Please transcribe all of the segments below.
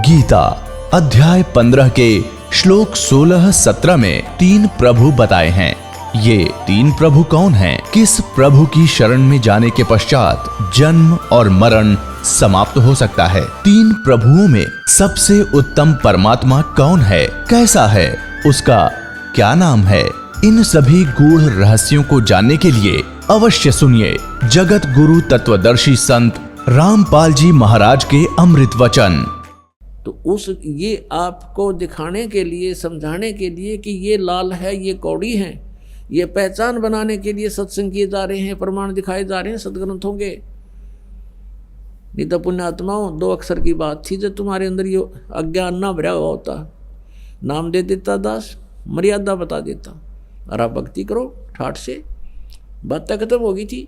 गीता अध्याय 15 के श्लोक 16-17 में 3 प्रभु बताए हैं। ये 3 प्रभु कौन हैं? किस प्रभु की शरण में जाने के पश्चात जन्म और मरण समाप्त हो सकता है? 3 प्रभुओं में सबसे उत्तम परमात्मा कौन है? कैसा है? उसका क्या नाम है? इन सभी गूढ़ रहस्यों को जानने के लिए अवश्य सुनिए जगत गुरु तत्वदर्शी संत रामपाल जी महाराज के अमृत वचन। तो ये आपको दिखाने के लिए, समझाने के लिए कि ये लाल है, ये कौड़ी है, ये पहचान बनाने के लिए सत्संग किए जा रहे हैं, प्रमाण दिखाए जा रहे हैं सदग्रंथों के। नहीं तो पुण्यात्माओं, 2 अक्षर की बात थी, जब तुम्हारे अंदर ये अज्ञान ना भरा हुआ होता, नाम दे देता दास, मर्यादा बता देता और आप भक्ति करो ठाठ से, बात तक खत्म होगी थी।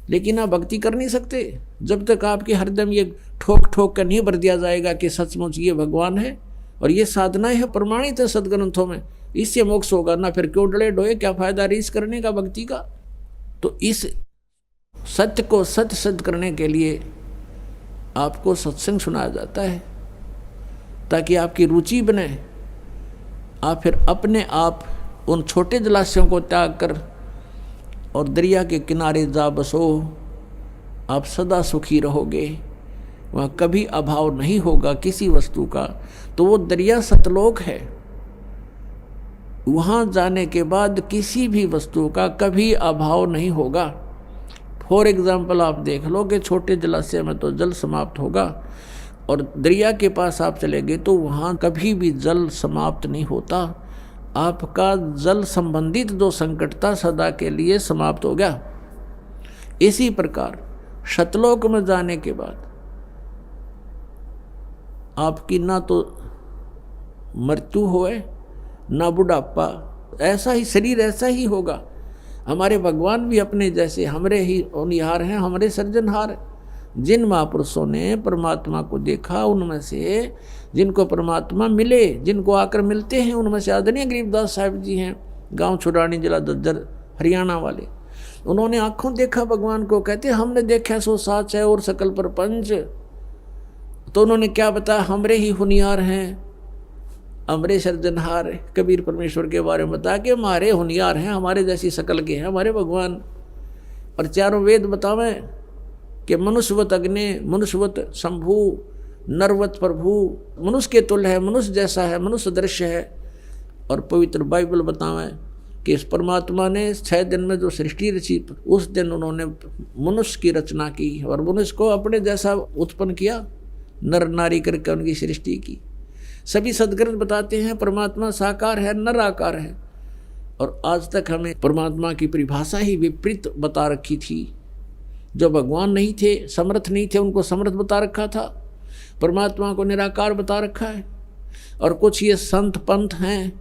लेकिन आप भक्ति कर नहीं सकते जब तक आपके हरदम ये ठोक ठोक कर नहीं भर दिया जाएगा कि सचमुच ये भगवान है और ये साधना है, प्रमाणित है सदग्रंथों में, इससे मोक्ष होगा ना। फिर क्यों डले डोए, क्या फायदा रीस करने का भक्ति का। तो इस सत्य को सत्य सिद्ध करने के लिए आपको सत्संग सुनाया जाता है ताकि आपकी रुचि बने। आप फिर अपने आप उन छोटे जलाशयों को त्याग कर और दरिया के किनारे जा बसो, आप सदा सुखी रहोगे, वहाँ कभी अभाव नहीं होगा किसी वस्तु का। तो वो दरिया सतलोक है, वहाँ जाने के बाद किसी भी वस्तु का कभी अभाव नहीं होगा। फॉर एग्जाम्पल आप देख लो कि छोटे जलाशय में तो जल समाप्त होगा और दरिया के पास आप चले गए तो वहाँ कभी भी जल समाप्त नहीं होता। आपका जल संबंधित जो संकट था सदा के लिए समाप्त हो गया। इसी प्रकार शतलोक में जाने के बाद आपकी ना तो मृत्यु होए ना बुढ़ापा, ऐसा ही शरीर ऐसा ही होगा। हमारे भगवान भी अपने जैसे हमरे ही होनहार हैं, हमारे सृजनहार हैं। जिन महापुरुषों ने परमात्मा को देखा उनमें से, जिनको परमात्मा मिले, जिनको आकर मिलते हैं, उनमें से आदरणीय गरीबदास साहिब जी हैं, गांव छुड़ानी जिला दज्जर हरियाणा वाले। उन्होंने आंखों देखा भगवान को, कहते हमने देखा सो साच है और सकल प्रपंच। तो उन्होंने क्या बताया, हमरे ही होनहार हैं, हमरे सृजनहार। कबीर परमेश्वर के बारे में बता के हमारे होनहार हैं, हमारे जैसी शकल के हैं हमारे भगवान। और चारों वेद बतावें कि मनुष्यवत अग्नि, मनुष्यवत शंभु, नरवत प्रभु, मनुष्य के तुल्य है, मनुष्य जैसा है, मनुष्य दृश्य है। और पवित्र बाइबल बतावें कि इस परमात्मा ने 6 दिन में जो सृष्टि रची, उस दिन उन्होंने मनुष्य की रचना की और मनुष्य को अपने जैसा उत्पन्न किया, नर नारी करके उनकी सृष्टि की। सभी सदग्रंथ बताते हैं परमात्मा साकार है, नर आकार है। और आज तक हमें परमात्मा की परिभाषा ही विपरीत बता रखी थी। जो भगवान नहीं थे, समर्थ नहीं थे, उनको समर्थ बता रखा था। परमात्मा को निराकार बता रखा है। और कुछ ये संत पंथ हैं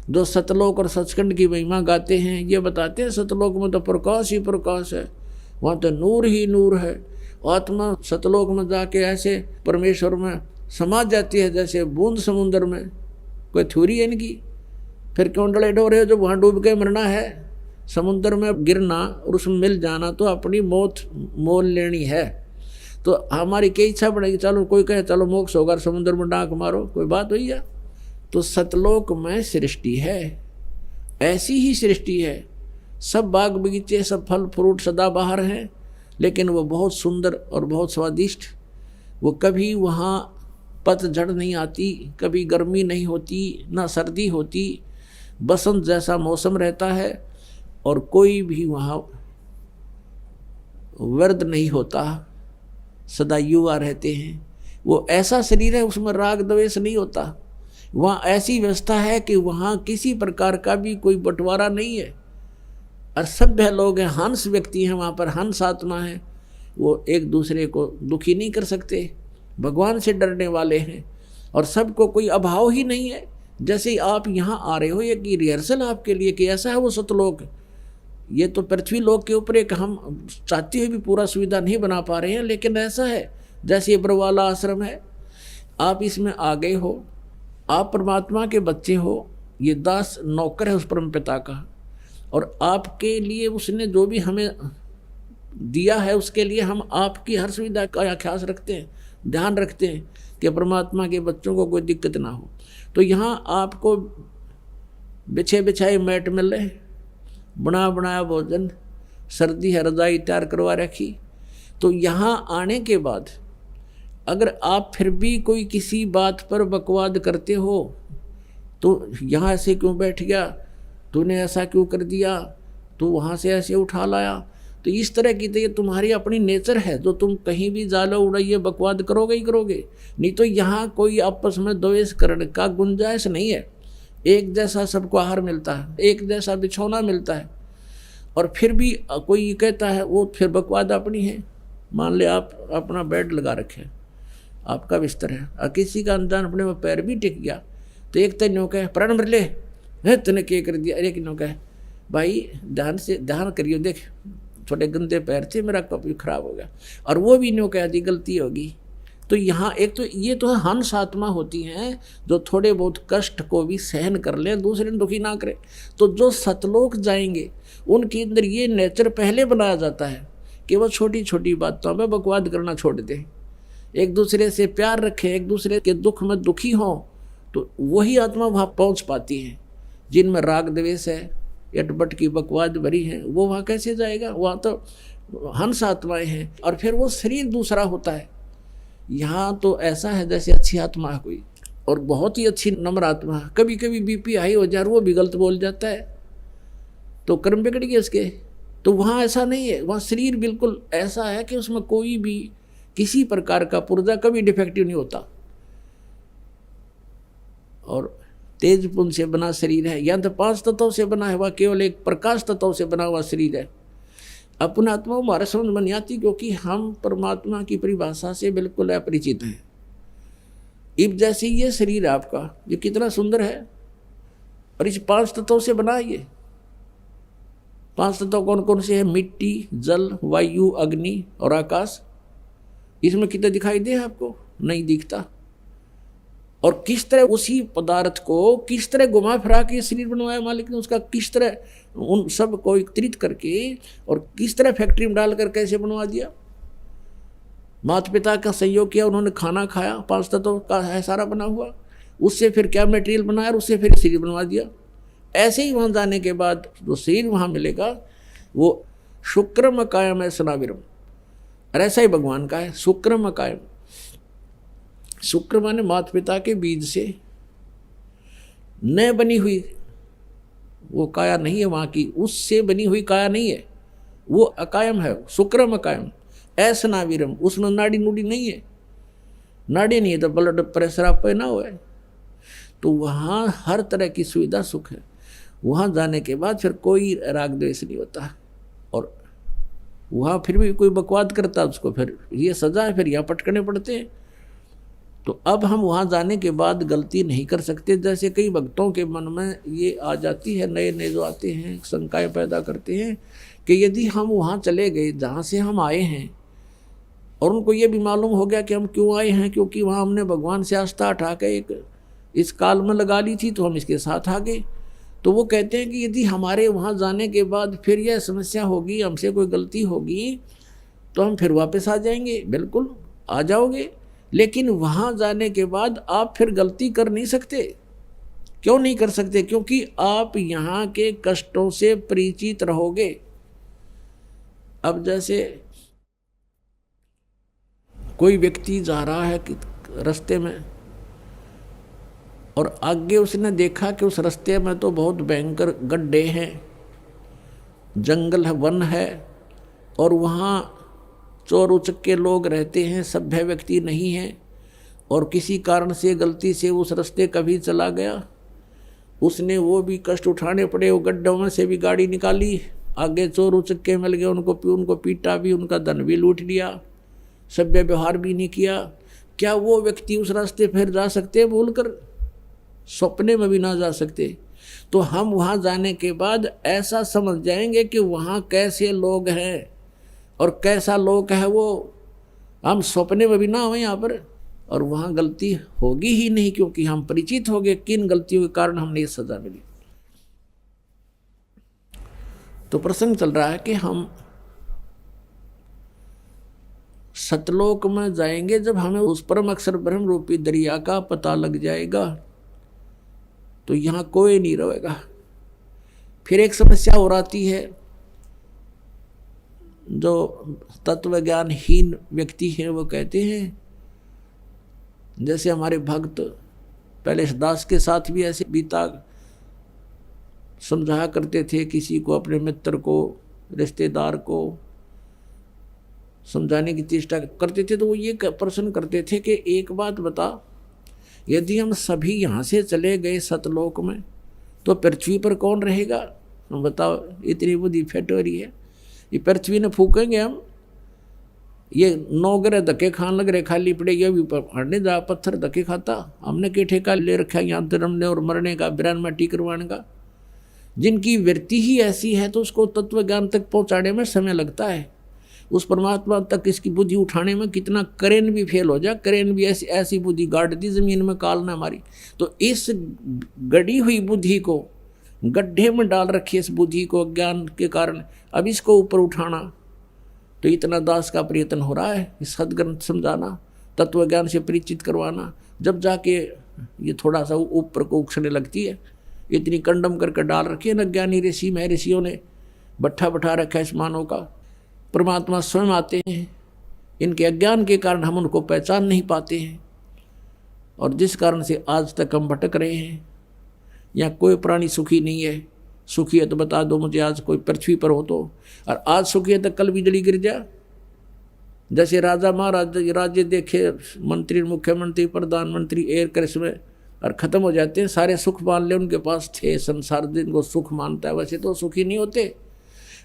जो सतलोक और सचखंड की महिमा गाते हैं, ये बताते हैं सतलोक में तो प्रकाश ही प्रकाश है, वहाँ तो नूर ही नूर है। आत्मा सतलोक में जाके ऐसे परमेश्वर में समा जाती है जैसे बूंद समुद्र में। कोई थ्योरी है इनकी? फिर क्यों डले डोरे हो? जब वहाँ डूब के मरना है, समुद्र में गिरना और उसमें मिल जाना तो अपनी मौत मोल लेनी है। तो हमारी क्या इच्छा बढ़ेगी, चलो कोई कहे चलो मोक्ष होगा, समुद्र में डांक मारो, कोई बात हुई है? तो सतलोक में सृष्टि है, ऐसी ही सृष्टि है। सब बाग बगीचे, सब फल फ्रूट सदाबहार हैं, लेकिन वो बहुत सुंदर और बहुत स्वादिष्ट। वो कभी वहाँ पतझड़ नहीं आती, कभी गर्मी नहीं होती, ना सर्दी होती, बसंत जैसा मौसम रहता है और कोई भी वहाँ व्यर्थ नहीं होता, सदा युवा रहते हैं। वो ऐसा शरीर है, उसमें राग द्वेष नहीं होता। वहाँ ऐसी व्यवस्था है कि वहाँ किसी प्रकार का भी कोई बंटवारा नहीं है। और सभ्य लोग हैं, हंस व्यक्ति हैं, वहाँ पर हंस आत्मा है, वो एक दूसरे को दुखी नहीं कर सकते, भगवान से डरने वाले हैं और सबको कोई अभाव ही नहीं है। जैसे आप यहाँ आ रहे हो, ये कि रिहर्सल आपके लिए कि ऐसा है वो सतलोक। ये तो पृथ्वी लोक के ऊपर एक हम चाहते हुए भी पूरा सुविधा नहीं बना पा रहे हैं, लेकिन ऐसा है जैसे ये बरवाला आश्रम है, आप इसमें आ गए हो, आप परमात्मा के बच्चे हो, ये दास नौकर है उस परम पिता का, और आपके लिए उसने जो भी हमें दिया है उसके लिए हम आपकी हर सुविधा का ख्याल रखते हैं। ध्यान रखते हैं कि परमात्मा के बच्चों को कोई दिक्कत ना हो। तो यहाँ आपको बिछे बिछाए मैट मिल रहे, बना बनाया भोजन, सर्दी है रजाई तैयार करवा रखी। तो यहाँ आने के बाद अगर आप फिर भी कोई किसी बात पर बकवाद करते हो तो यहाँ ऐसे क्यों बैठ गया, तूने ऐसा क्यों कर दिया, तू वहाँ से ऐसे उठा लाया, तो इस तरह की तो ये तुम्हारी अपनी नेचर है जो तुम कहीं भी जालो उड़ाइए बकवाद करोगे ही करोगे। नहीं तो यहाँ कोई आपस में द्वेष करने का गुंजाइश नहीं है। एक जैसा सबको आहार मिलता है, एक जैसा बिछौना मिलता है, और फिर भी कोई कहता है वो फिर बकवाद अपनी है। मान ले आप अपना बेड लगा रखे, आपका बिस्तर है, और किसी का अनजान अपने में पैर भी टिक गया, तो एक तन्यों कहे प्राण मर ले, तने क्या कर दिया, अरे किन्हों कहे भाई ध्यान करियो, देख थोड़े गंदे पैर थे, मेरा कप भी खराब हो गया, और वो भी न्यों कह दी गलती होगी। तो यहाँ एक तो ये तो हंस आत्मा होती हैं जो थोड़े बहुत कष्ट को भी सहन कर लें, दूसरे ने दुखी ना करे। तो जो सतलोक जाएंगे उनके अंदर ये नेचर पहले बनाया जाता है कि वो छोटी छोटी बातों में बकवाद करना छोड़ दें, एक दूसरे से प्यार रखें, एक दूसरे के दुख में दुखी हों। तो वही आत्मा वहाँ पहुँच पाती है। जिनमें राग द्वेष है, अटपट की बकवाद भरी है, वो वहाँ कैसे जाएगा? वहाँ तो हंस आत्माएं हैं, और फिर वो शरीर दूसरा होता है। यहाँ तो ऐसा है जैसे अच्छी आत्मा है कोई, और बहुत ही अच्छी नम्र आत्मा है। कभी कभी बीपी हाई हो जाए, वो भी गलत बोल जाता है, तो कर्म बिगड़ गए उसके। तो वहाँ ऐसा नहीं है, वहाँ शरीर बिल्कुल ऐसा है कि उसमें कोई भी किसी प्रकार का पुर्जा कभी डिफेक्टिव नहीं होता, और तेज पुंज से बना शरीर है। या तो 5 तत्वों से बना है, वह केवल एक प्रकाश तत्व से बना हुआ शरीर है। अपना आत्मा हमारे समझ में नहीं आती, क्योंकि हम परमात्मा की परिभाषा से बिल्कुल अपरिचित हैं। इब जैसे ये शरीर आपका, ये कितना सुंदर है, और इस 5 तत्वों से बना है। ये 5 तत्व कौन कौन से हैं? मिट्टी, जल, वायु, अग्नि और आकाश। इसमें कितने दिखाई दे आपको? नहीं दिखता। और किस तरह उसी पदार्थ को किस तरह घुमा फिरा के शरीर बनवाया मालिक ने, उसका किस तरह उन सब को एकत्रित करके और किस तरह फैक्ट्री में डालकर कैसे बनवा दिया। माता पिता का सहयोग किया, उन्होंने खाना खाया, 5 तत्वों का है सारा बना हुआ, उससे फिर क्या मटेरियल बनाया, उससे फिर शरीर बनवा दिया। ऐसे ही वहाँ जाने के बाद जो शरीर वहाँ मिलेगा वो शुक्रम कायम है सनाविरम, और ऐसा ही भगवान का है शुक्रम कायम। शुक्र माने माता पिता के बीज से न बनी हुई वो काया नहीं है वहाँ की, उससे बनी हुई काया नहीं है, वो अकायम है, शुक्रम अकायम। ऐसा नावीरम, उसमें नाड़ी नूड़ी नहीं है, नाड़ी नहीं है तो ब्लड प्रेशर आप पे ना हो। तो वहाँ हर तरह की सुविधा सुख है। वहाँ जाने के बाद फिर कोई राग द्वेष नहीं होता, और वहाँ फिर भी कोई बकवाद करता उसको फिर ये सजा है, फिर यहाँ पटकने पड़ते हैं। तो अब हम वहाँ जाने के बाद गलती नहीं कर सकते। जैसे कई भक्तों के मन में ये आ जाती है, नए नए जो आते हैं शंकाएं पैदा करते हैं कि यदि हम वहाँ चले गए जहाँ से हम आए हैं, और उनको ये भी मालूम हो गया कि हम क्यों आए हैं, क्योंकि वहाँ हमने भगवान से आस्था उठा के एक इस काल में लगा ली थी, तो हम इसके साथ आ गए। तो वो कहते हैं कि यदि हमारे वहाँ जाने के बाद फिर यह समस्या होगी, हमसे कोई गलती होगी, तो हम फिर वापस आ जाएंगे। बिल्कुल आ जाओगे, लेकिन वहाँ जाने के बाद आप फिर गलती कर नहीं सकते। क्यों नहीं कर सकते? क्योंकि आप यहाँ के कष्टों से परिचित रहोगे। अब जैसे कोई व्यक्ति जा रहा है रास्ते में, और आगे उसने देखा कि उस रास्ते में तो बहुत भयंकर गड्ढे हैं, जंगल है, वन है, और वहाँ चोर उचक्के लोग रहते हैं, सभ्य व्यक्ति नहीं है, और किसी कारण से गलती से उस रास्ते कभी चला गया, उसने वो भी कष्ट उठाने पड़े, वो गड्ढों में से भी गाड़ी निकाली, आगे चोर उचक्के मिल गए, उनको पीटा भी, उनका धन भी लूट लिया, सभ्य व्यवहार भी नहीं किया। क्या वो व्यक्ति उस रास्ते फिर जा सकते हैं? भूल कर सपने में भी ना जा सकते। तो हम वहाँ जाने के बाद ऐसा समझ जाएंगे कि वहाँ कैसे लोग हैं और कैसा लोग है वो, हम सपने में भी ना हो यहाँ पर, और वहाँ गलती होगी ही नहीं, क्योंकि हम परिचित हो गए किन गलतियों के कारण हमने ये सजा मिली। तो प्रसंग चल रहा है कि हम सतलोक में जाएंगे जब हमें उस परम अक्षर ब्रह्म रूपी दरिया का पता लग जाएगा तो यहाँ कोई नहीं रहेगा। फिर एक समस्या और आती है, जो तत्व ज्ञानहीन व्यक्ति हैं वो कहते हैं, जैसे हमारे भक्त पहले दास के साथ भी ऐसे बीता, समझाया करते थे किसी को, अपने मित्र को, रिश्तेदार को समझाने की चेष्टा करते थे, तो वो ये प्रश्न करते थे कि एक बात बता, यदि हम सभी यहाँ से चले गए सतलोक में तो पृथ्वी पर कौन रहेगा? हम बताओ, इतनी बुद्धि फेट हो रही है, ये पृथ्वी ने फूकेंगे हम, ये 9 ग्रह धक्के खान लग रहे, खाली पड़े, ये भी हड़ने जा पत्थर धक्के खाता, हमने के ठेका ले रखा यहाँ जन्मने और मरने का, बिरान माटी करवाने का। जिनकी वृत्ति ही ऐसी है तो उसको तत्व ज्ञान तक पहुँचाने में समय लगता है, उस परमात्मा तक इसकी बुद्धि उठाने में कितना करेन भी फेल हो जाए, करेन भी ऐसी बुद्धि गाड़ दी जमीन में काल ने हमारी। तो इस गड़ी हुई बुद्धि को, गड्ढे में डाल रखी इस बुद्धि को अज्ञान के कारण, अब इसको ऊपर उठाना तो इतना दास का प्रयत्न हो रहा है, इस सदग्रंथ समझाना, तत्व ज्ञान से परिचित करवाना, जब जाके ये थोड़ा सा ऊपर को उछलने लगती है। इतनी कंडम करके डाल रखी है न ज्ञानी ऋषि में, ऋषियों ने भट्ठा बैठा रखा है इस मानव का। परमात्मा स्वयं आते हैं, इनके अज्ञान के कारण हम उनको पहचान नहीं पाते हैं, और जिस कारण से आज तक हम भटक रहे हैं। यहाँ कोई प्राणी सुखी नहीं है, सुखी है तो बता दो मुझे, आज कोई पृथ्वी पर हो तो, और आज सुखी है तो कल बिजली गिर जा। जैसे राजा महाराज राज्य देखे, मंत्री मुख्यमंत्री प्रधानमंत्री एर करिश्मे और ख़त्म हो जाते हैं, सारे सुख मान ले उनके पास थे, संसार जिनको सुख मानता है वैसे तो सुखी नहीं होते।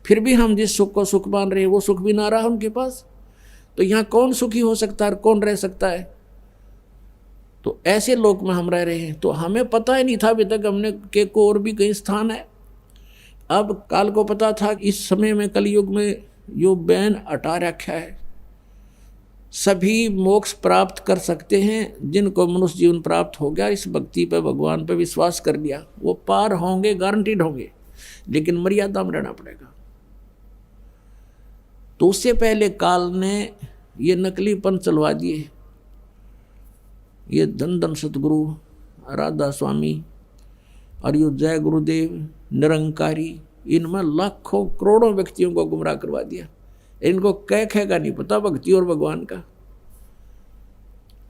फिर भी हम जिस सुख को सुख मान रहे हैं वो सुख भी ना रहा उनके पास, तो यहाँ कौन सुखी हो सकता है, कौन रह सकता है? तो ऐसे लोक में हम रह रहे हैं, तो हमें पता ही नहीं था अभी तक हमने के को और भी कई स्थान है। अब काल को पता था कि इस समय में कलयुग में यो बैन हटा रखा है, सभी मोक्ष प्राप्त कर सकते हैं। जिनको मनुष्य जीवन प्राप्त हो गया, इस भक्ति पर, भगवान पर विश्वास कर लिया, वो पार होंगे, गारंटीड होंगे, लेकिन मर्यादा में रहना पड़ेगा। तो उससे पहले काल ने ये नकली पंथ चलवा दिए, ये धन धन सतगुरु राधा स्वामी और यो जय गुरुदेव निरंकारी, इनमें लाखों करोड़ों व्यक्तियों को गुमराह करवा दिया। इनको कह का नहीं पता भक्ति और भगवान का।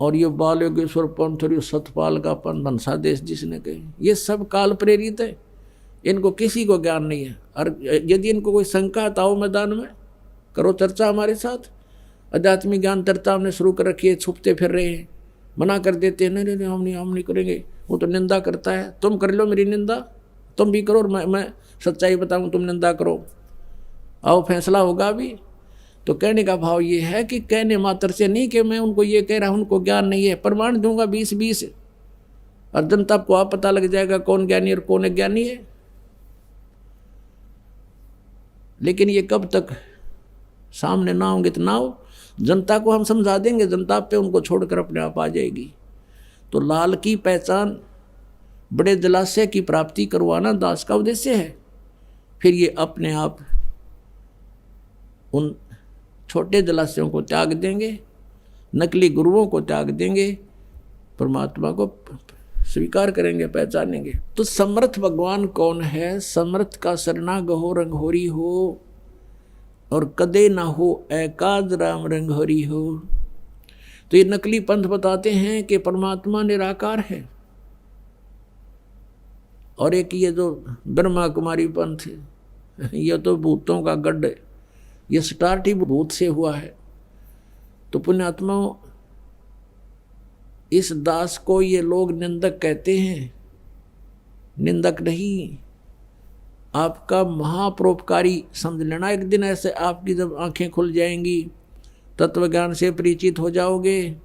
और ये बाल योगेश्वर पंथ और ये सतपाल का पंथ, हंसादेश जिसने कहे, ये सब काल प्रेरित है, इनको किसी को ज्ञान नहीं है। और यदि इनको कोई शंका तो आओ मैदान में करो चर्चा हमारे साथ। आध्यात्मिक ज्ञान चर्चा हमने शुरू कर रखी है, छुपते फिर रहे हैं, मना कर देते हैं, नहीं हम नहीं करेंगे, वो तो निंदा करता है, तुम कर लो मेरी निंदा, तुम भी करो, मैं सच्चाई बताऊं, तुम निंदा करो, आओ फैसला होगा अभी। तो कहने का भाव ये है कि कहने मात्र से नहीं कि मैं उनको ये कह रहा हूं उनको ज्ञान नहीं है, प्रमाण दूंगा 20-20 और जनता को आप पता लग जाएगा कौन ज्ञानी और कौन अज्ञानी है। लेकिन ये कब तक सामने ना होंगे तो ना हो, जनता को हम समझा देंगे, जनता पे उनको छोड़कर अपने आप आ जाएगी। तो लाल की पहचान, बड़े जलाशय की प्राप्ति करवाना दास का उद्देश्य है। फिर ये अपने आप उन छोटे जलाशयों को त्याग देंगे, नकली गुरुओं को त्याग देंगे, परमात्मा को स्वीकार करेंगे, पहचानेंगे। तो समर्थ भगवान कौन है? समर्थ का सरना गहो रंगहोरी हो, और कदे ना हो एकाज राम रंगहोरी हो। तो ये नकली पंथ बताते हैं कि परमात्मा निराकार है, और एक ये जो ब्रह्मा कुमारी पंथ है, ये तो भूतों का गढ़ है, ये स्टार्ट ही भूत से हुआ है। तो पुण्यात्माओं, इस दास को ये लोग निंदक कहते हैं, निंदक नहीं, आपका महापरोपकारी समझ लेना। एक दिन ऐसे आपकी जब आंखें खुल जाएंगी, तत्व ज्ञान से परिचित हो जाओगे,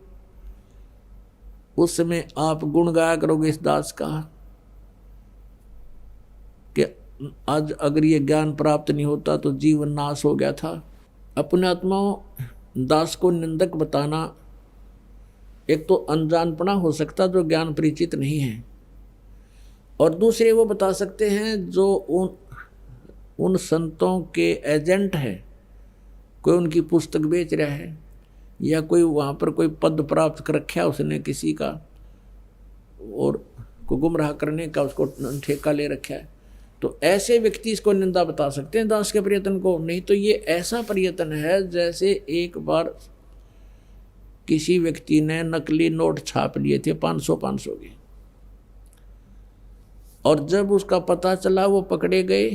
उस समय आप गुण गाया करोगे इस दास का कि आज अगर ये ज्ञान प्राप्त नहीं होता तो जीवन नाश हो गया था। अपने आत्माओं, दास को निंदक बताना एक तो अनजानपना हो सकता जो ज्ञान परिचित नहीं है, और दूसरे वो बता सकते हैं जो उन संतों के एजेंट हैं, कोई उनकी पुस्तक बेच रहा है, या कोई वहाँ पर कोई पद प्राप्त कर रखा उसने किसी का और को गुमराह करने का उसको ठेका ले रखा है, तो ऐसे व्यक्ति इसको निंदा बता सकते हैं दास के प्रयत्न को। नहीं तो ये ऐसा प्रयत्न है जैसे एक बार किसी व्यक्ति ने नकली नोट छाप लिए थे 500 के, और जब उसका पता चला वो पकड़े गए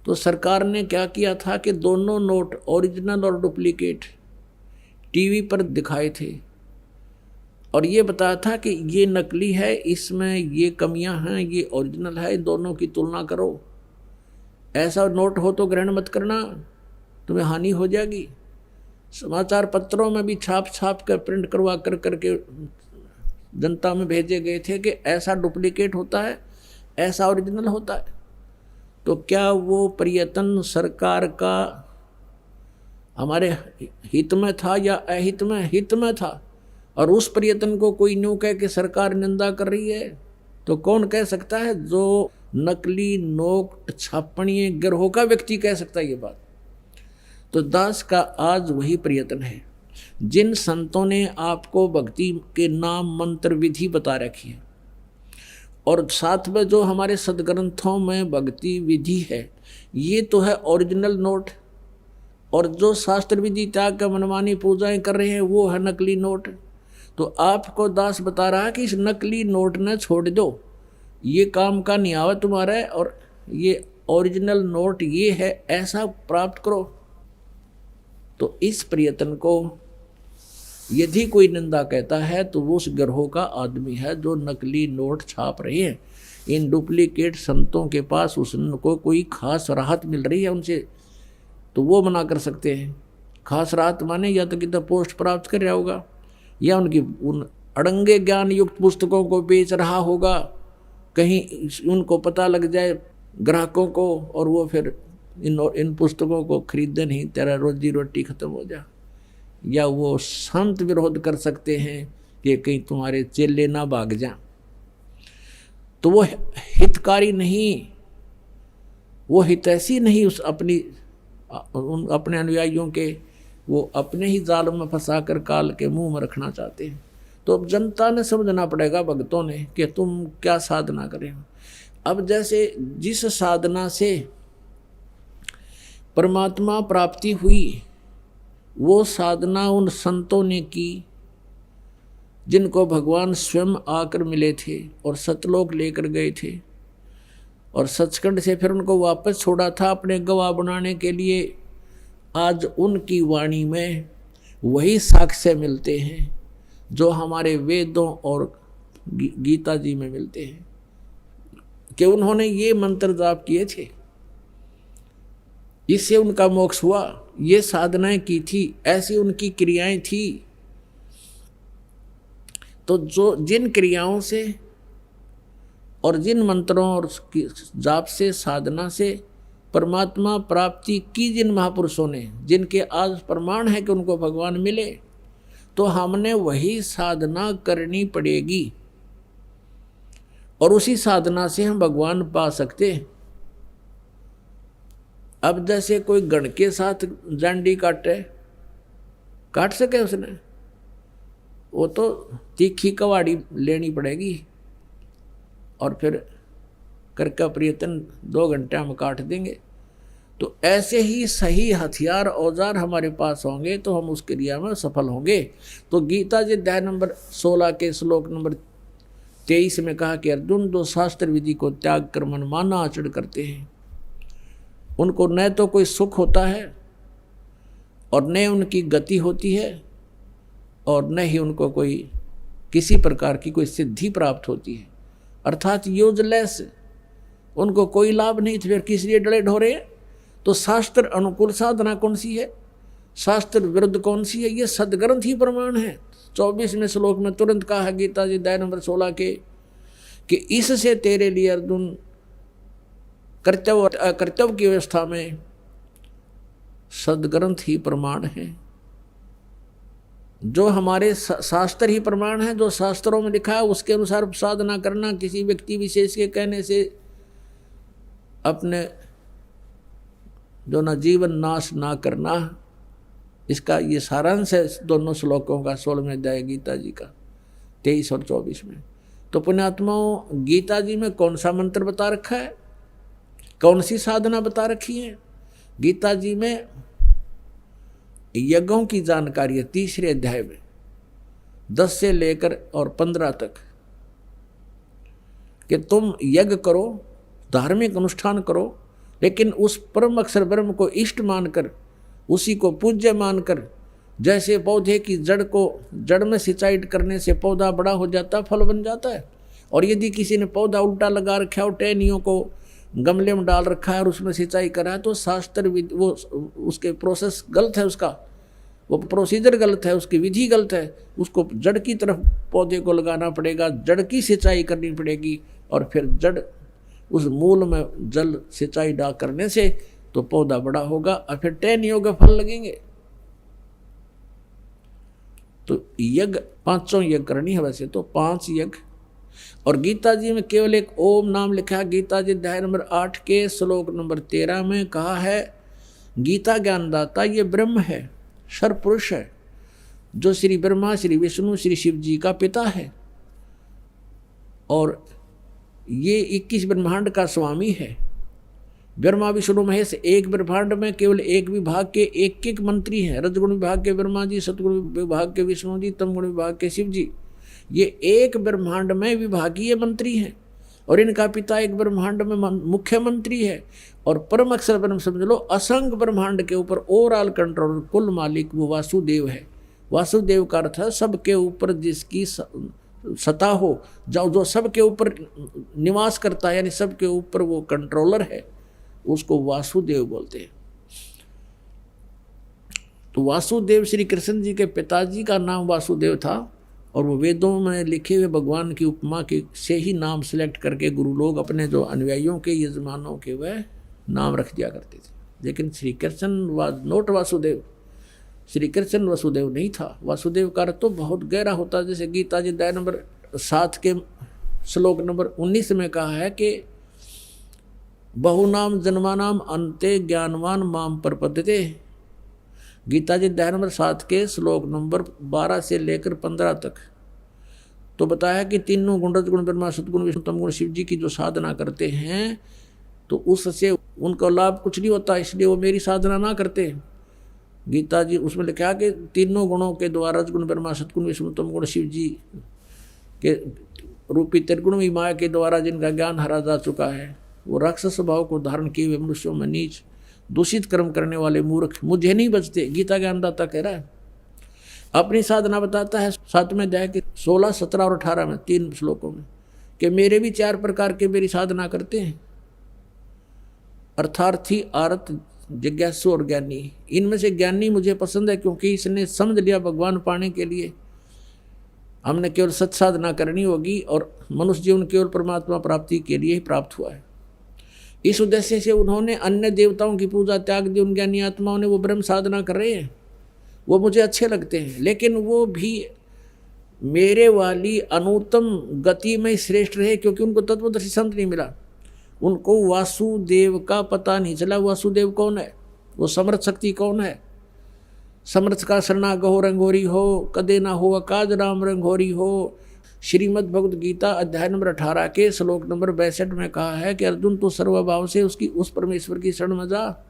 तो सरकार ने क्या किया था कि दोनों नोट ओरिजिनल और डुप्लीकेट टीवी पर दिखाए थे और ये बताया था कि ये नकली है, इसमें ये कमियां हैं, ये ओरिजिनल है, इन दोनों की तुलना करो। ऐसा नोट हो तो ग्रहण मत करना, तुम्हें हानि हो जाएगी। समाचार पत्रों में भी छाप कर प्रिंट करवा करके जनता में भेजे गए थे कि ऐसा डुप्लीकेट होता है, ऐसा ओरिजिनल होता है। तो क्या वो प्रयत्न सरकार का हमारे हित में था या अहित में? हित में था। और उस प्रयत्न को कोई न्यू कह के सरकार निंदा कर रही है तो कौन कह सकता है? जो नकली नोट छापणीय गिरोह का व्यक्ति कह सकता है ये बात। तो दास का आज वही प्रयत्न है। जिन संतों ने आपको भक्ति के नाम मंत्र विधि बता रखी है और साथ में जो हमारे सदग्रंथों में भक्ति विधि है, ये तो है ओरिजिनल नोट, और जो शास्त्र विधि त्याग का मनमानी पूजाएं कर रहे हैं वो है नकली नोट। तो आपको दास बता रहा है कि इस नकली नोट ने छोड़ दो, ये काम का नहीं आवा तुम्हारा, और ये ओरिजिनल नोट ये है, ऐसा प्राप्त करो। तो इस प्रयत्न को यदि कोई निंदा कहता है तो वो उस गिरोह का आदमी है जो नकली नोट छाप रहे हैं। इन डुप्लीकेट संतों के पास उसको कोई खास राहत मिल रही है उनसे, तो वो मना कर सकते हैं। खास राहत माने या तो कितना पोस्ट प्राप्त कर रहा होगा, या उनकी उन अड़ंगे ज्ञान युक्त पुस्तकों को बेच रहा होगा, कहीं उनको पता लग जाए ग्राहकों को और वो फिर इन पुस्तकों को खरीदे नहीं, तेरा रोजी रोटी खत्म हो जा। या वो शांत विरोध कर सकते हैं कि कहीं तुम्हारे चेले ना भाग जाएं। तो वो हितकारी नहीं, वो हितैषी नहीं उस अपने अनुयायियों के, वो अपने ही जाल में फंसा कर काल के मुंह में रखना चाहते हैं। तो अब जनता ने समझना पड़ेगा, भक्तों ने, कि तुम क्या साधना करें। अब जैसे जिस साधना से परमात्मा प्राप्ति हुई वो साधना उन संतों ने की जिनको भगवान स्वयं आकर मिले थे और सतलोक लेकर गए थे, और सचखंड से फिर उनको वापस छोड़ा था अपने गवाह बनाने के लिए। आज उनकी वाणी में वही साक्ष्य मिलते हैं जो हमारे वेदों और गीता जी में मिलते हैं कि उन्होंने ये मंत्र जाप किए थे, इससे उनका मोक्ष हुआ, ये साधनाएं की थी, ऐसी उनकी क्रियाएं थी। तो जो जिन क्रियाओं से और जिन मंत्रों और जाप से, साधना से परमात्मा प्राप्ति की जिन महापुरुषों ने, जिनके आज प्रमाण है कि उनको भगवान मिले, तो हमने वही साधना करनी पड़ेगी और उसी साधना से हम भगवान पा सकते हैं। अब जैसे कोई गण के साथ जांडी काट सके उसने, वो तो तीखी कवाड़ी लेनी पड़ेगी और फिर करके प्रयत्न 2 घंटे हम काट देंगे। तो ऐसे ही सही हथियार औजार हमारे पास होंगे तो हम उस क्रिया में सफल होंगे। तो गीता जी अध्याय नंबर 16 के श्लोक नंबर 23 में कहा कि अर्जुन जो शास्त्र विधि को त्याग कर मनमाना आचरण करते हैं उनको न तो कोई सुख होता है और न उनकी गति होती है और न ही उनको कोई किसी प्रकार की कोई सिद्धि प्राप्त होती है, अर्थात यूजलेस, उनको कोई लाभ नहीं। तो फिर किस लिए डरे ढोरे? तो शास्त्र अनुकूल साधना कौन सी है, शास्त्र विरुद्ध कौन सी है? ये सदग्रंथ ही प्रमाण है। 24वें श्लोक में तुरंत कहा है गीता जी अध्याय नंबर 16 के कि इससे तेरे लिए अर्जुन कर्तव्य अकर्तव्य की व्यवस्था में सदग्रंथ ही प्रमाण है, जो हमारे शास्त्र ही प्रमाण है। जो शास्त्रों में लिखा है उसके अनुसार साधना करना, किसी व्यक्ति विशेष के कहने से अपने जो ना जीवन नाश ना करना, इसका ये सारांश है दोनों श्लोकों का 16वें अध्याय गीता जी का 23 और 24 में। तो पुण्यात्माओं, गीता जी में कौन सा मंत्र बता रखा है, कौन सी साधना बता रखी है? गीता जी में यज्ञों की जानकारी है 3रे अध्याय में 10 से लेकर और 15 तक, कि तुम यज्ञ करो, धार्मिक अनुष्ठान करो, लेकिन उस परम अक्षर ब्रह्म को इष्ट मानकर, उसी को पूज्य मानकर, जैसे पौधे की जड़ में सिंचाई करने से पौधा बड़ा हो जाता, फल बन जाता है। और यदि किसी ने पौधा उल्टा लगा रखा है और टहनियों को गमले में डाल रखा है और उसमें सिंचाई करा है, तो शास्त्र वो उसके प्रोसेस गलत है, उसका वो प्रोसीजर गलत है, उसकी विधि गलत है। उसको जड़ की तरफ पौधे को लगाना पड़ेगा, जड़ की सिंचाई करनी पड़ेगी, और फिर जड़ उस मूल में जल सिंचाई डा करने से तो पौधा बड़ा होगा और फिर टहनियों के फल लगेंगे। तो यज्ञ 5 यज्ञ करनी है, वैसे तो 5 यज्ञ। और गीता जी में केवल एक ओम नाम लिखा है। गीता जी अध्याय नंबर 8 के श्लोक नंबर 13 में कहा है, गीता ज्ञानदाता ये ब्रह्म है, सर्वपुरुष है, जो श्री ब्रह्मा, श्री विष्णु, श्री शिव जी का पिता है, और ये 21 ब्रह्मांड का स्वामी है। ब्रह्मा विष्णु महेश एक ब्रह्मांड में केवल एक विभाग के एक मंत्री हैं। रजगुण विभाग के ब्रह्मा जी, सतगुण विभाग के विष्णु जी, तमगुण विभाग के शिव जी। ये एक ब्रह्मांड में विभागीय मंत्री हैं, और इनका पिता एक ब्रह्मांड में मुख्यमंत्री है। और परम अक्षर ब्रह्म समझ लो, असंख्य ब्रह्मांड के ऊपर ओवरऑल कंट्रोलर, कुल मालिक वो वासुदेव है। वासुदेव का अर्थ है सबके ऊपर जिसकी सत्ता हो, जो सबके ऊपर निवास करता है, यानी सबके ऊपर वो कंट्रोलर है, उसको वासुदेव बोलते हैं। तो वासुदेव श्री कृष्ण जी के पिताजी का नाम वासुदेव था, और वो वेदों में लिखे हुए भगवान की उपमा के से ही नाम सिलेक्ट करके गुरु लोग अपने जो अनुयायियों के, यजमानों के वह नाम रख दिया करते थे। लेकिन श्री कृष्ण वाज नॉट वासुदेव, श्री कृष्ण वासुदेव नहीं था। वासुदेव का अर्थ तो बहुत गहरा होता है। जैसे गीता जी अध्याय नंबर 7 के श्लोक नंबर 19 में कहा है कि बहुनाम जन्मानाम अंते ज्ञानवान माम प्रपद्यते। गीता जी अध्याय नंबर 7 के श्लोक नंबर 12 से लेकर 15 तक तो बताया कि तीनों गुण, रजगुण ब्रह्मा, सतगुण विष्णु, तमगुण शिव जी की जो साधना करते हैं तो उससे उनको लाभ कुछ नहीं होता, इसलिए वो मेरी साधना ना करते। गीता जी उसमें लिखा कि तीनों गुणों के द्वारा, रजगुण ब्रह्मा, सतगुण विष्णु, तमगुण शिव जी के रूपी त्रिगुण माया के द्वारा जिनका ज्ञान हरा जा चुका है, वो राक्षस स्वभाव को धारण किए हुए मनुष्यों में नीच दूषित कर्म करने वाले मूर्ख मुझे नहीं बचते। गीता ज्ञानदाता कह रहा है, अपनी साधना बताता है 7वें अध्याय के 16, 17 और 18 में 3 श्लोकों में, कि मेरे भी 4 प्रकार के मेरी साधना करते हैं, अर्थार्थी, आरत, जिज्ञासु और ज्ञानी। इनमें से ज्ञानी मुझे पसंद है, क्योंकि इसने समझ लिया भगवान पाने के लिए हमने केवल सत साधना करनी होगी, और मनुष्य जीवन केवल परमात्मा प्राप्ति के लिए ही प्राप्त हुआ है। इस उद्देश्य से उन्होंने अन्य देवताओं की पूजा त्याग दी। उन ज्ञानी आत्माओं ने वो ब्रह्म साधना कर रहे हैं, वो मुझे अच्छे लगते हैं, लेकिन वो भी मेरे वाली अनुत्तम गति में श्रेष्ठ रहे, क्योंकि उनको तत्वदर्शी संत नहीं मिला। उनको वासुदेव का पता नहीं चला। वासुदेव कौन है? वो समर्थ शक्ति कौन है? समर्थ का शरणा गहो रंगोरी हो, कदे ना हो अकाज राम रंगोरी हो। श्रीमद् भगवद गीता अध्याय नंबर 18 के श्लोक नंबर 62 में कहा है कि अर्जुन तू सर्वभाव से उस परमेश्वर की शरण में जा,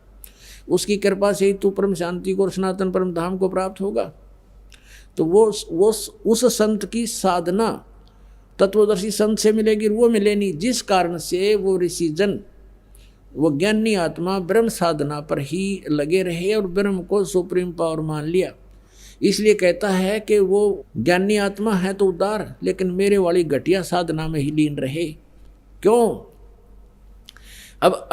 उसकी कृपा से ही तू परम शांति को और सनातन परम धाम को प्राप्त होगा। तो वो उस संत की साधना तत्वदर्शी संत से मिलेगी, वो मिले नहीं, जिस कारण से वो ऋषि जन, वो ज्ञानी आत्मा ब्रह्म साधना पर ही लगे रहे और ब्रह्म को सुप्रीम पावर मान लिया। इसलिए कहता है कि वो ज्ञानी आत्मा है तो उदार, लेकिन मेरे वाली घटिया साधना में ही लीन रहे। क्यों? अब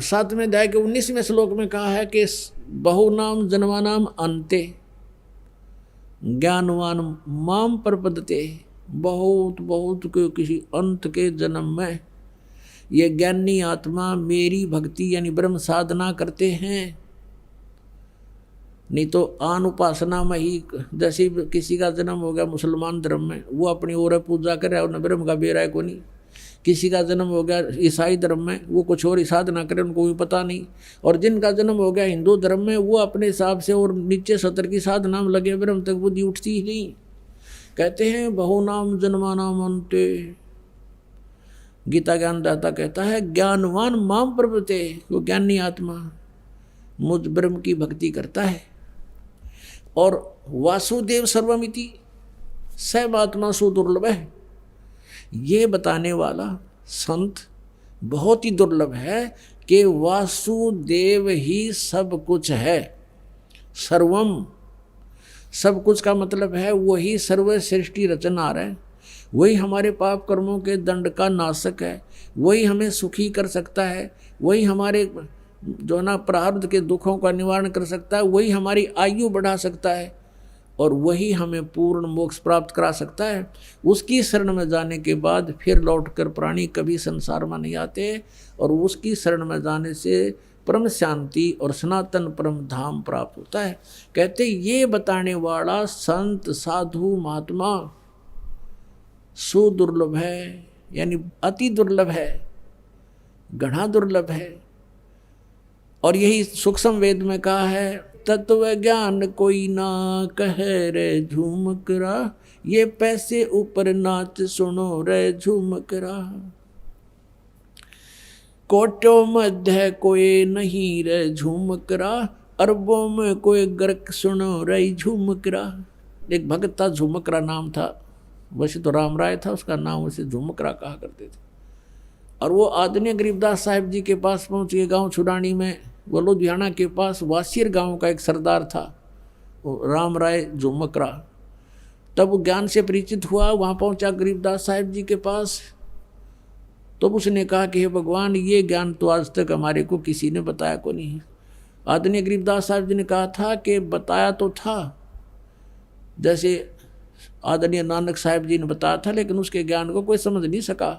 7वें अध्याय के 19वें श्लोक में कहा है कि बहुनाम जन्मानाम अंते ज्ञानवान माम प्रपद्यते। बहुत बहुत के किसी अंत के जन्म में ये ज्ञानी आत्मा मेरी भक्ति यानी ब्रह्म साधना करते हैं। नहीं तो आन उपासना में ही, जैसे किसी का जन्म हो गया मुसलमान धर्म में, वो अपनी ओर पूजा कर रहा है, उन्हें ब्रह्म का बेरा है को नहीं। किसी का जन्म हो गया ईसाई धर्म में, वो कुछ और ही साधना करे, उनको भी पता नहीं। और जिनका जन्म हो गया हिंदू धर्म में, वो अपने हिसाब से और नीचे सतर की साधना में लगे, ब्रह्म तक बुद्धि उठती ही नहीं। कहते हैं बहु नाम जन्मा नाम अंते, गीता ज्ञानदाता कहता है ज्ञानवान माम प्रभुते, वो ज्ञानी आत्मा मुझ ब्रह्म की भक्ति करता है। और वासुदेव सर्वमिति सर्वात्मा सुदुर्लभ है, ये बताने वाला संत बहुत ही दुर्लभ है कि वासुदेव ही सब कुछ है। सर्वम, सब कुछ का मतलब है वही सर्व सृष्टि रचनहार है, वही हमारे पाप कर्मों के दंड का नाशक है, वही हमें सुखी कर सकता है, वही हमारे जो ना प्रारब्ध के दुखों का निवारण कर सकता है, वही हमारी आयु बढ़ा सकता है, और वही हमें पूर्ण मोक्ष प्राप्त करा सकता है। उसकी शरण में जाने के बाद फिर लौटकर प्राणी कभी संसार में नहीं आते, और उसकी शरण में जाने से परम शांति और सनातन परम धाम प्राप्त होता है। कहते ये बताने वाला संत साधु महात्मा सुदुर्लभ है, यानी अति दुर्लभ है, घना दुर्लभ है। और यही सूक्ष्म वेद में कहा है, तत्व ज्ञान कोई ना कहे रे झूमकरा, ये पैसे ऊपर नाच सुनो रे झूमकरा। कोटों मध्य कोई नहीं रे झूमकरा, अरबों में कोई गर्क सुनो रे झूमकरा। एक भगत था, झूमकरा नाम था, वैसे तो राम राय था, उसका नाम उसे झूमकरा कहा करते थे। और वो आदरणीय गरीबदास साहिब जी के पास पहुँच गए, गाँव छुड़ानी में, वो लुधियाना के पास वासियर गांव का एक सरदार था, वो राम राय झुमकरा। तब वो ज्ञान से परिचित हुआ, वहाँ पहुँचा गरीबदास साहिब जी के पास। तो उसने कहा कि हे भगवान, ये ज्ञान तो आज तक हमारे को किसी ने बताया को नहीं। आदरणीय गरीबदास साहिब जी ने कहा था कि बताया तो था, जैसे आदरणीय नानक साहिब जी ने बताया था, लेकिन उसके ज्ञान को कोई समझ नहीं सका।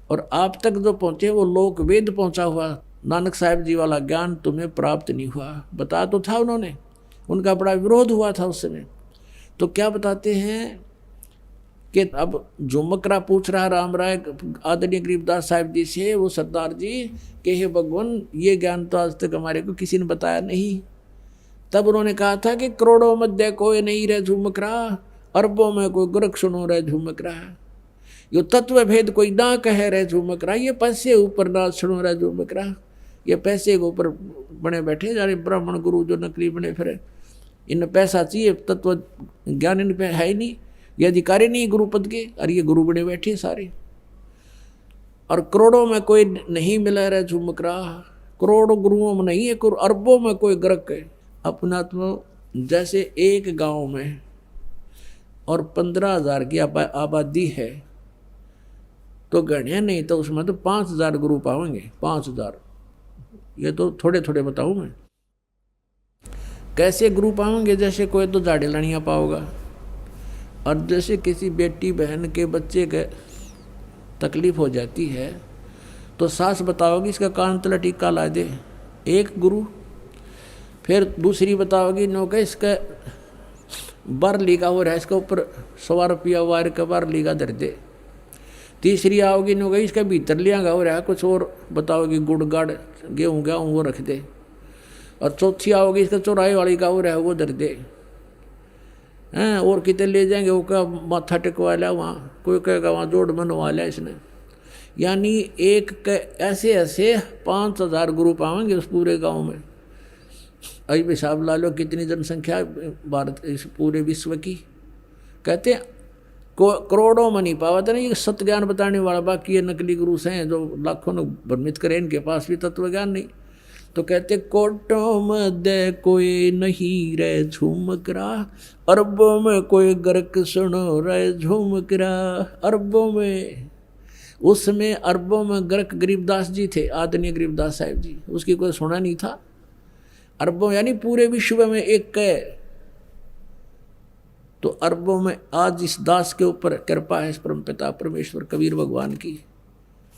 और आप तक जो पहुँचे वो लोक वेद पहुँचा हुआ, नानक साहिब जी वाला ज्ञान तुम्हें प्राप्त नहीं हुआ। बता तो था उन्होंने, उनका बड़ा विरोध हुआ था उस समय। तो क्या बताते हैं कि अब झुमकरा पूछ रहा राम राय आदरणीय गरीबदास साहिब जी से, वो सरदार जी, कि हे भगवान, ये ज्ञान तो आज तक हमारे को किसी ने बताया नहीं। तब उन्होंने कहा था कि करोड़ों मध्य कोई नहीं रहे झुमकरा, अरबों में कोई गुरख सुनो रहे झुमकरा। यो तत्व भेद कोई ना कहे रहे झुमकरा, ये पैसे ऊपर ना सुनो रहे झुमकरा। ये पैसे के ऊपर बने बैठे जाने ब्राह्मण गुरु जो नकली बने फिरे, इन पैसा चाहिए, तत्व ज्ञान इन पे है ही नहीं, ये अधिकारी नहीं गुरु पद के, और ये गुरु बने बैठे सारे। और करोड़ों में कोई नहीं मिला रहे झुमकरा, करोड़ों गुरुओं में नहीं है, अरबों में कोई ग्रक है। अपना तो जैसे एक गांव में और 15,000 की आबादी है, तो गण्य नहीं तो उसमें तो 5,000 गुरु पाएंगे, 5,000। ये तो थोड़े थोड़े बताऊं मैं। कैसे गुरु पाओगे, जैसे कोई तो झाड़े लड़ियाँ पाओगा, और जैसे किसी बेटी बहन के बच्चे के तकलीफ हो जाती है तो सास बताओगी इसका कान तला टीका ला दे, एक गुरु। फिर दूसरी बताओगी नो के इसका बार लीगा हो रहा है, इसके ऊपर 100 रुपया वायर का बार लीगा धर दे। तीसरी आओगी नो गई इसका भीतर लिया हो रहा है, कुछ और बताओगी गुड़ गाड़ गेहूँ गेहूँ वो रख दे। और चौथी आओगी इसका चौराहे वाली का हो रहा है वो धर दे हैं। और कितने ले जाएंगे, वो क्या माथा टिकवा लिया वहाँ, कोई कहेगा वहाँ जोड़ बनवा लिया इसने। यानी एक ऐसे ऐसे 5,000 गुरु पाएंगे उस पूरे गांव में। अभी हिसाब ला लो कितनी जनसंख्या भारत इस पूरे विश्व की। कहते हैं करोड़ों में नहीं पावा था ना ये सत्य ज्ञान बताने वाला, बाकी ये नकली गुरु हैं जो लाखों ने भ्रमित करे, इनके पास भी तत्व ज्ञान नहीं। तो कहते कोटों मध्य कोई नहीं रहे झूमकरा, अरबों में कोई गर्क सुनो रहे झूमकरा। अरबों में, उसमें अरबों में गर्क गरीबदास जी थे, आदरणीय गरीबदास साहिब जी, उसकी कोई सुना नहीं था। अरबों यानी पूरे विश्व में एक है। तो अरबों में आज इस दास के ऊपर कृपा है, इस परमपिता परमेश्वर कबीर भगवान की।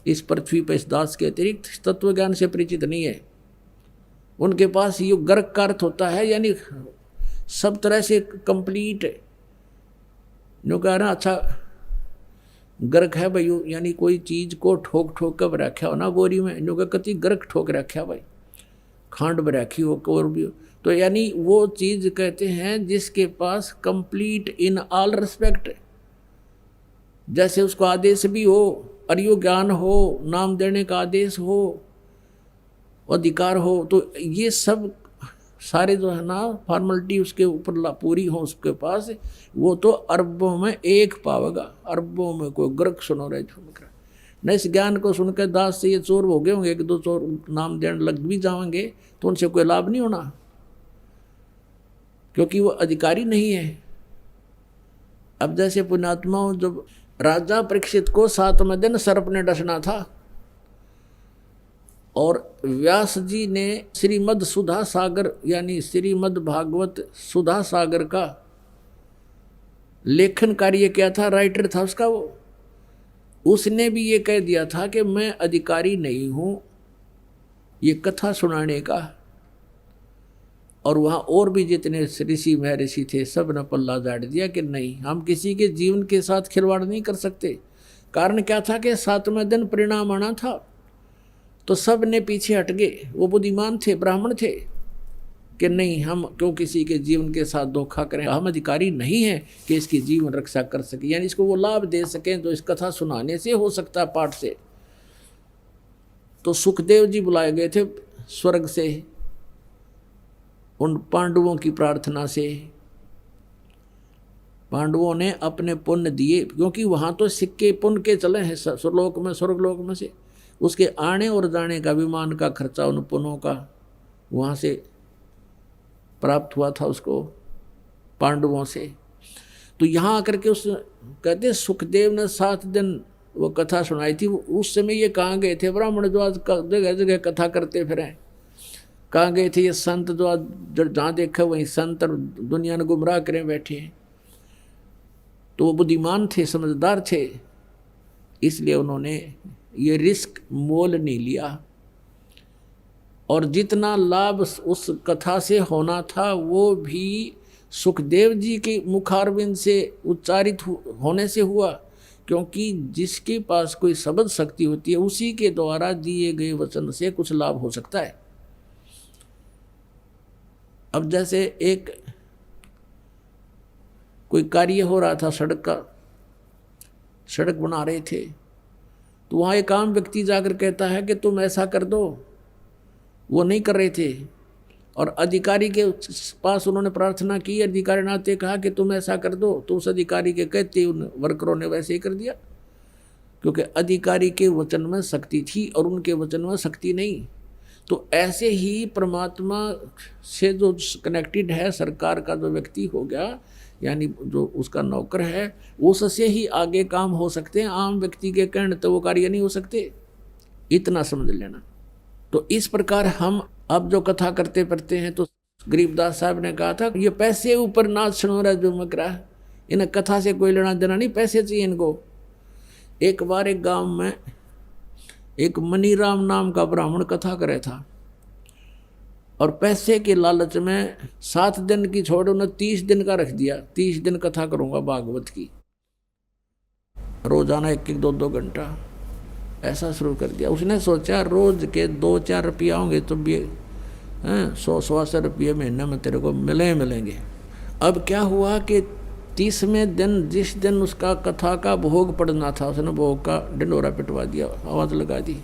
इस पृथ्वी पर इस दास के अतिरिक्त तत्व ज्ञान से परिचित नहीं है। उनके पास ये गर्क का अर्थ होता है, यानी सब तरह से कंप्लीट है। जो कह रहा अच्छा गर्क है भाई, यानी कोई चीज को ठोक ठोक कर रखा हो ना बोरी में, जो कति गर्क ठोक रखा भाई, खांड में रखी हो और भी हो, तो यानी वो चीज कहते हैं जिसके पास कंप्लीट इन ऑल रिस्पेक्ट, जैसे उसको आदेश भी हो, अर्यो ज्ञान हो, नाम देने का आदेश हो, अधिकार हो, तो ये सब सारे जो है ना फॉर्मेलिटी उसके ऊपर पूरी हो उसके पास, वो तो अरबों में एक पावेगा, अरबों में कोई गर्क सुनो रहे झुमकर न। इस ज्ञान को सुनकर दास से ये चोर हो गए होंगे, एक दो चोर नाम देने लग भी जाएंगे तो उनसे कोई लाभ नहीं होना, क्योंकि वो अधिकारी नहीं है। अब जैसे पुण्यात्माओं, जब राजा परीक्षित को 7वें दिन सर्प ने डसना था और व्यास जी ने श्रीमद् सुधा सागर यानी श्रीमद् भागवत सुधा सागर का लेखन कार्य किया था, राइटर था उसका वो, उसने भी ये कह दिया था कि मैं अधिकारी नहीं हूँ ये कथा सुनाने का। और वहाँ और भी जितने ऋषि महर्षि थे सब ने पल्ला झाड़ दिया कि नहीं, हम किसी के जीवन के साथ खिलवाड़ नहीं कर सकते। कारण क्या था कि 7वें दिन परिणाम आना था, तो सब ने पीछे हट गए। वो बुद्धिमान थे, ब्राह्मण थे कि नहीं, हम क्यों किसी के जीवन के साथ धोखा करें, हम अधिकारी नहीं हैं कि इसकी जीवन रक्षा कर सके, यानी इसको वो लाभ दे सकें। तो इस कथा सुनाने से हो सकता है, पाठ से। तो सुखदेव जी बुलाए गए थे स्वर्ग से, उन पांडवों की प्रार्थना से। पांडवों ने अपने पुण्य दिए, क्योंकि वहां तो सिक्के पुण्य के चले हैं स्वर्गलोक में, स्वर्गलोक में से उसके आने और जाने का विमान का खर्चा उन पुण्यों का वहाँ से प्राप्त हुआ था उसको पांडवों से। तो यहाँ आकर के उस कहते सुखदेव ने 7 दिन वो कथा सुनाई थी। उस समय ये कहाँ गए थे ब्राह्मण जो आज जगह जगह कथा करते फिरें, कहाँ गए थे ये संत जो आज जहाँ देखा वहीं संत और दुनिया ने गुमराह करें बैठे हैं। तो वो बुद्धिमान थे, समझदार थे, इसलिए उन्होंने ये रिस्क मोल नहीं लिया। और जितना लाभ उस कथा से होना था वो भी सुखदेव जी के मुखारविंद से उच्चारित होने से हुआ, क्योंकि जिसके पास कोई शब्द शक्ति होती है उसी के द्वारा दिए गए वचन से कुछ लाभ हो सकता है। अब जैसे एक कोई कार्य हो रहा था सड़क का, सड़क बना रहे थे, तो वहाँ एक आम व्यक्ति जाकर कहता है कि तुम ऐसा कर दो, वो नहीं कर रहे थे। और अधिकारी के पास उन्होंने प्रार्थना की, अधिकारी नाते कहा कि तुम ऐसा कर दो, तो उस अधिकारी के कहते उन वर्करों ने वैसे ही कर दिया, क्योंकि अधिकारी के वचन में शक्ति थी और उनके वचन में शक्ति नहीं। तो ऐसे ही परमात्मा से जो कनेक्टेड है, सरकार का जो व्यक्ति हो गया, यानी जो उसका नौकर है, उससे ही आगे काम हो सकते हैं। आम व्यक्ति के कहने तो वो कार्य नहीं हो सकते, इतना समझ लेना। तो इस प्रकार हम अब जो कथा करते पढ़ते हैं, तो गरीबदास साहब ने कहा था ये पैसे ऊपर नाच सुनोरा जो मकरा, इन्हें कथा से कोई लेना देना नहीं, पैसे चाहिए इनको। एक बार एक गांव में एक मनीराम नाम का ब्राह्मण कथा करे था, और पैसे के लालच में 7 दिन की छोड़ उन्हें 30 दिन का रख दिया। 30 दिन कथा करूंगा भागवत की, रोजाना 1-1, 2-2 घंटा ऐसा शुरू कर दिया। उसने सोचा रोज के 2-4 रुपया होंगे तो भी 100-125 रुपये महीने में तेरे को मिलेंगे। अब क्या हुआ कि 30वें दिन, जिस दिन उसका कथा का भोग पड़ना था, उसने भोग का ढिंडोरा पिटवा दिया, आवाज़ लगा दी।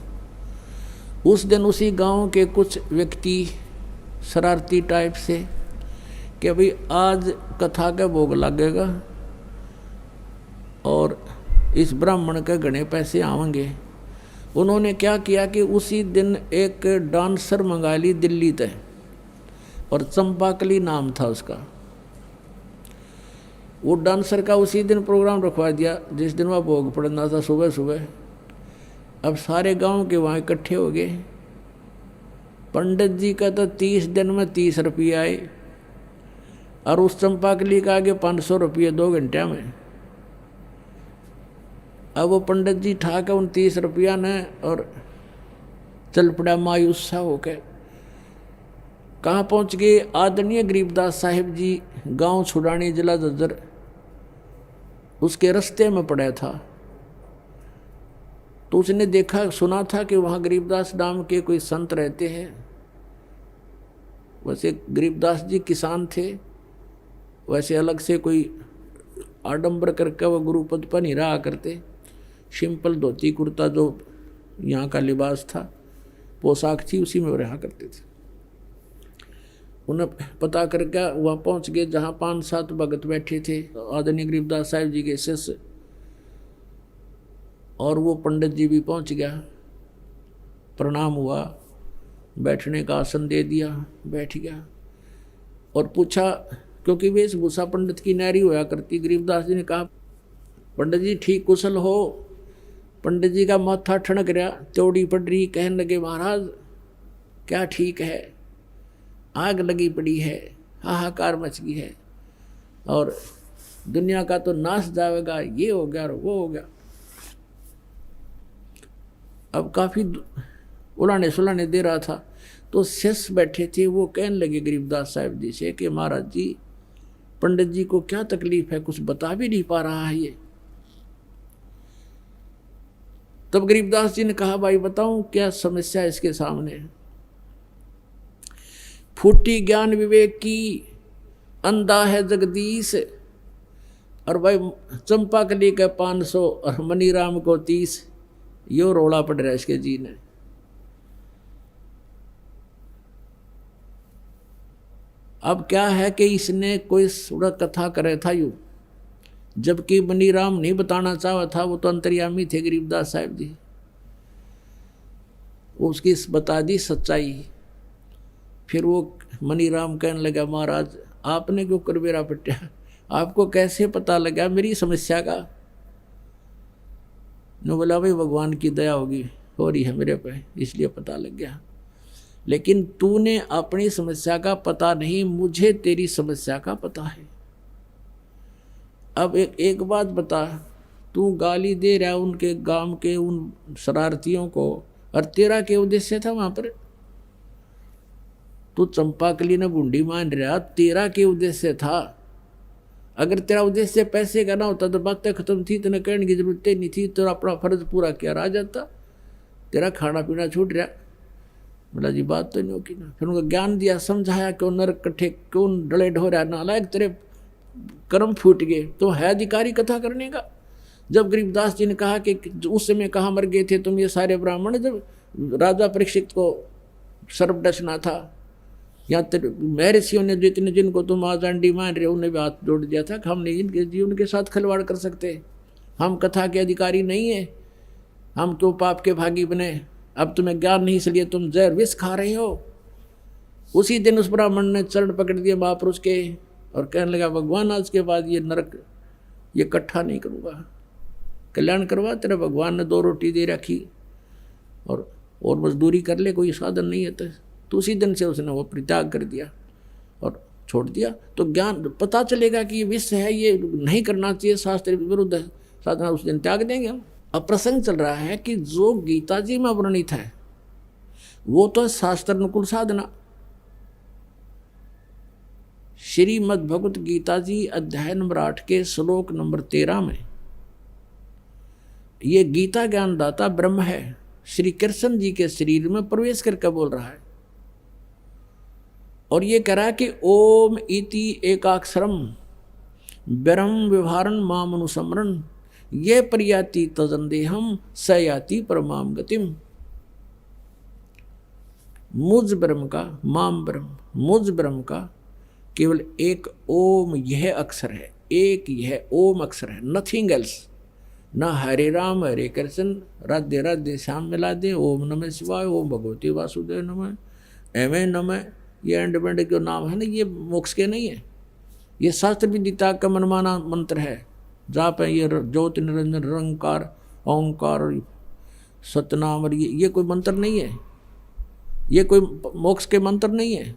उस दिन उसी गांव के कुछ व्यक्ति शरारती टाइप से कि भाई आज कथा का भोग लगेगा और इस ब्राह्मण के घने पैसे आवेंगे। उन्होंने क्या किया कि उसी दिन एक डांसर मंगा ली दिल्ली तक, और चंपाकली नाम था उसका। वो डांसर का उसी दिन प्रोग्राम रखवा दिया जिस दिन वह भोग पड़ना था, सुबह सुबह। अब सारे गांव के वहाँ इकट्ठे हो गए। पंडित जी का तो 30 दिन में 30 रुपये आए, और उस चंपाकली का आगे 500 रुपये 2 घंटे में। अब वो पंडित जी ठाक उन 30 रुपया ने और चल पड़ा मायूस सा होकर। कहाँ पहुँच गए? आदरणीय गरीबदास साहिब जी, गांव छुड़ानी, जिला झज्जर, उसके रास्ते में पड़ा था। तो उसने देखा सुना था कि वहाँ गरीबदास नाम के कोई संत रहते हैं। वैसे गरीबदास जी किसान थे, वैसे अलग से कोई आडंबर करके वह गुरुपद पर नहीं रहा करते। सिंपल धोती कुर्ता जो यहाँ का लिबास था, पोशाक थी, उसी में रहा करते थे। उन्हें पता करके वहाँ पहुँच गए जहाँ 5-7 भगत बैठे थे, आदरणीय गरीबदास साहिब जी के शिष्य, और वो पंडित जी भी पहुँच गया। प्रणाम हुआ, बैठने का आसन दे दिया, बैठ गया और पूछा, क्योंकि वेशभूषा पंडित की नारी होया करती। गरीबदास जी ने कहा, पंडित जी ठीक कुशल हो? पंडित जी का माथा ठनक रहा, चौड़ी पड़ रही, कहने लगे, महाराज क्या ठीक है, आग लगी पड़ी है, हाहाकार मच गई है और दुनिया का तो नाश जाएगा, ये हो गया और वो हो गया। अब काफ़ी उलाने सुलाने दे रहा था, तो शिष्य बैठे थे, वो कहने लगे गरीबदास साहिब जी से कि महाराज जी, पंडित जी को क्या तकलीफ है, कुछ बता भी नहीं पा रहा है ये। तब गरीबदास जी ने कहा, भाई बताऊं क्या समस्या है इसके सामने? फूटी ज्ञान विवेक की, अंधा है जगदीश, और भाई चंपाकली का 500 और मनीराम को 30, यो रोड़ा पड़ रहा है इसके जी ने। अब क्या है कि इसने कोई सूरत कथा करे था यूँ, जबकि मनीराम नहीं बताना चाहा था, वो तो अंतर्यामी थे गरीबदास साहिब जी। उसकी बता दी सच्चाई। फिर वो मनीराम कहने लगा, महाराज आपने क्यों करवेरा पिटा, आपको कैसे पता लगा मेरी समस्या का? ने बोला, भाई भगवान की दया होगी, हो रही है मेरे पे, इसलिए पता लग गया। लेकिन तूने अपनी समस्या का पता नहीं, मुझे तेरी समस्या का पता है। अब एक बात बता, तू गाली दे रहा उनके गांव के उन शरारतियों को, और तेरा क्या उद्देश्य था वहां पर? तू चंपाकली ने गुंडी मान रहा, तेरा क्या उद्देश्य था? अगर तेरा उद्देश्य पैसे का ना होता तो बातें खत्म थी, तेने कहने की जरूरत नहीं थी, तेरा अपना फर्ज पूरा किया रह जाता। तेरा खाना पीना छूट रहा। बोला जी बात तो नहीं होगी ना। फिर उनको ज्ञान दिया, समझाया क्यों नरक कट्ठे क्यों डले ढो रहा, नालायक तेरे कर्म फूट गए, तो है अधिकारी कथा करने का। जब गरीबदास जी ने कहा कि उस समय कहाँ मर गए थे तुम ये सारे ब्राह्मण, जब राजा परीक्षित को सर्प डसना था, या महर्षियों ने जितने जिनको तुम आज अंडी मान रहे हो उन्हें भी हाथ जोड़ दिया था कि हम नहीं इनके जीवन के साथ खिलवाड़ कर सकते, हम कथा के अधिकारी नहीं है, हम क्यों पाप के भागी बने? अब तुम्हें ज्ञान नहीं इसलिए तुम जहर विष खा रहे हो। उसी दिन उस ब्राह्मण ने चरण पकड़ दिए महापुरुष के और कहने लगा, भगवान आज के बाद ये नरक ये इकट्ठा नहीं करूँगा, कल्याण करवा, तेरे भगवान ने 2 रोटी दे रखी और मजदूरी कर ले, कोई साधन नहीं है। तो उसी दिन से उसने वो परित्याग कर दिया और छोड़ दिया। तो ज्ञान पता चलेगा कि ये विष है, ये नहीं करना चाहिए, शास्त्र विरुद्ध है, साधना उस दिन त्याग देंगे हम। अब प्रसंग चल रहा है कि जो गीता जी में वर्णित है वो तो शास्त्र अनुकूल साधना। श्रीमद् भगवत गीता जी अध्याय नंबर 8 के श्लोक नंबर 13 में ये गीता ज्ञानदाता ब्रह्म है, श्री कृष्ण जी के शरीर में प्रवेश करके बोल रहा है और ये कह रहा है कि ओम इति एकाक्षरम ब्रह्म व्यवहारन माम अनुसमरण ये प्रयाति तजंदेहम सयाति परमाम गतिम। मुझ ब्रह्म का, माम ब्रह्म, मुझ ब्रह्म का केवल एक ओम यह अक्षर है, एक यह ओम अक्षर है, नथिंग एल्स। ना हरे राम हरे कृष्ण राधे राधे श्याम मिला दे, ओम नमः शिवाय, ओम भगवती वासुदेव नमः, एवं नमः, ये एंड बेंड जो नाम है ना, ये मोक्ष के नहीं है, ये शास्त्र विदिता का मनमाना मंत्र है। जाप है ये ज्योति निरंजन निरंकार ओंकार सतनाम, और ये कोई मंत्र नहीं है, ये कोई मोक्ष के मंत्र नहीं है।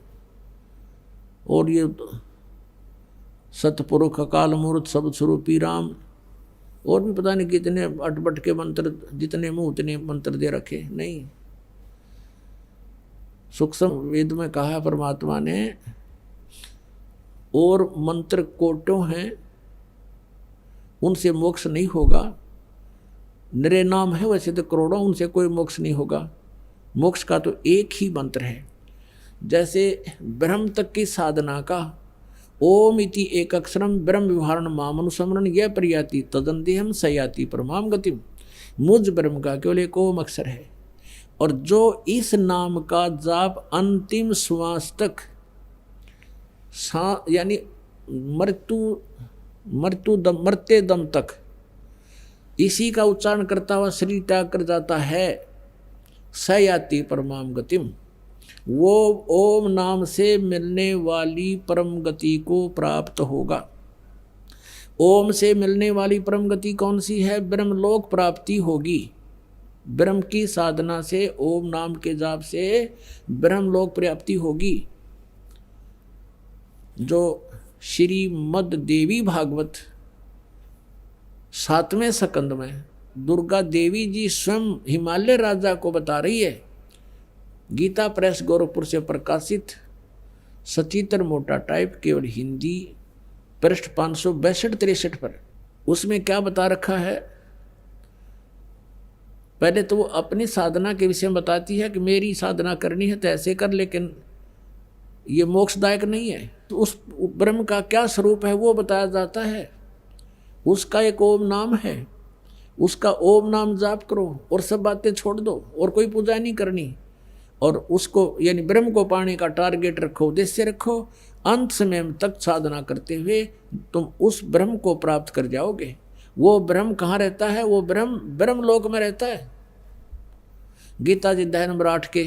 और ये सतपुरुष अकाल मूर्त सब स्वरूपी राम, और भी पता नहीं कितने अटपट के मंत्र, जितने मुँह उतने मंत्र दे रखे नहीं। सूक्ष्म वेद में कहा परमात्मा ने, और मंत्र कोटों हैं, उनसे मोक्ष नहीं होगा, निरे नाम है वैसे तो करोड़ों, उनसे कोई मोक्ष नहीं होगा। मोक्ष का तो एक ही मंत्र है। जैसे ब्रह्म तक की साधना का ओम इति एक अक्षरम ब्रह्म विहारण मामनुसमरण यह प्रयाति तदंदेहम सयाति परमाम गतिम। मुझ ब्रह्म का केवल एक ओम अक्षर है, और जो इस नाम का जाप अंतिम श्वास तक यानी मरते दम तक इसी का उच्चारण करता हुआ शरीर त्याग कर जाता है, सयाति परमाम गतिम, वो ओम नाम से मिलने वाली परम गति को प्राप्त होगा। ओम से मिलने वाली परम गति कौन सी है? ब्रह्मलोक प्राप्ति होगी। ब्रह्म की साधना से, ओम नाम के जाप से ब्रह्मलोक प्राप्ति होगी। जो श्रीमद् देवी भागवत 7वें स्कंद में दुर्गा देवी जी स्वयं हिमालय राजा को बता रही है। गीता प्रेस गोरखपुर से प्रकाशित, सचित्र मोटा टाइप, केवल हिंदी, पृष्ठ 562-63 पर। उसमें क्या बता रखा है? पहले तो वो अपनी साधना के विषय में बताती है कि मेरी साधना करनी है तो ऐसे कर, लेकिन ये मोक्षदायक नहीं है। तो उस ब्रह्म का क्या स्वरूप है वो बताया जाता है। उसका एक ओम नाम है, उसका ओम नाम जाप करो और सब बातें छोड़ दो और कोई पूजा नहीं करनी। और उसको यानी ब्रह्म को पाने का टारगेट रखो, उद्देश्य रखो। अंत समय तक साधना करते हुए तुम उस ब्रह्म को प्राप्त कर जाओगे। वो ब्रह्म कहाँ रहता है? वो ब्रह्म लोक में रहता है। गीता जी अध्याय नंबर 8 के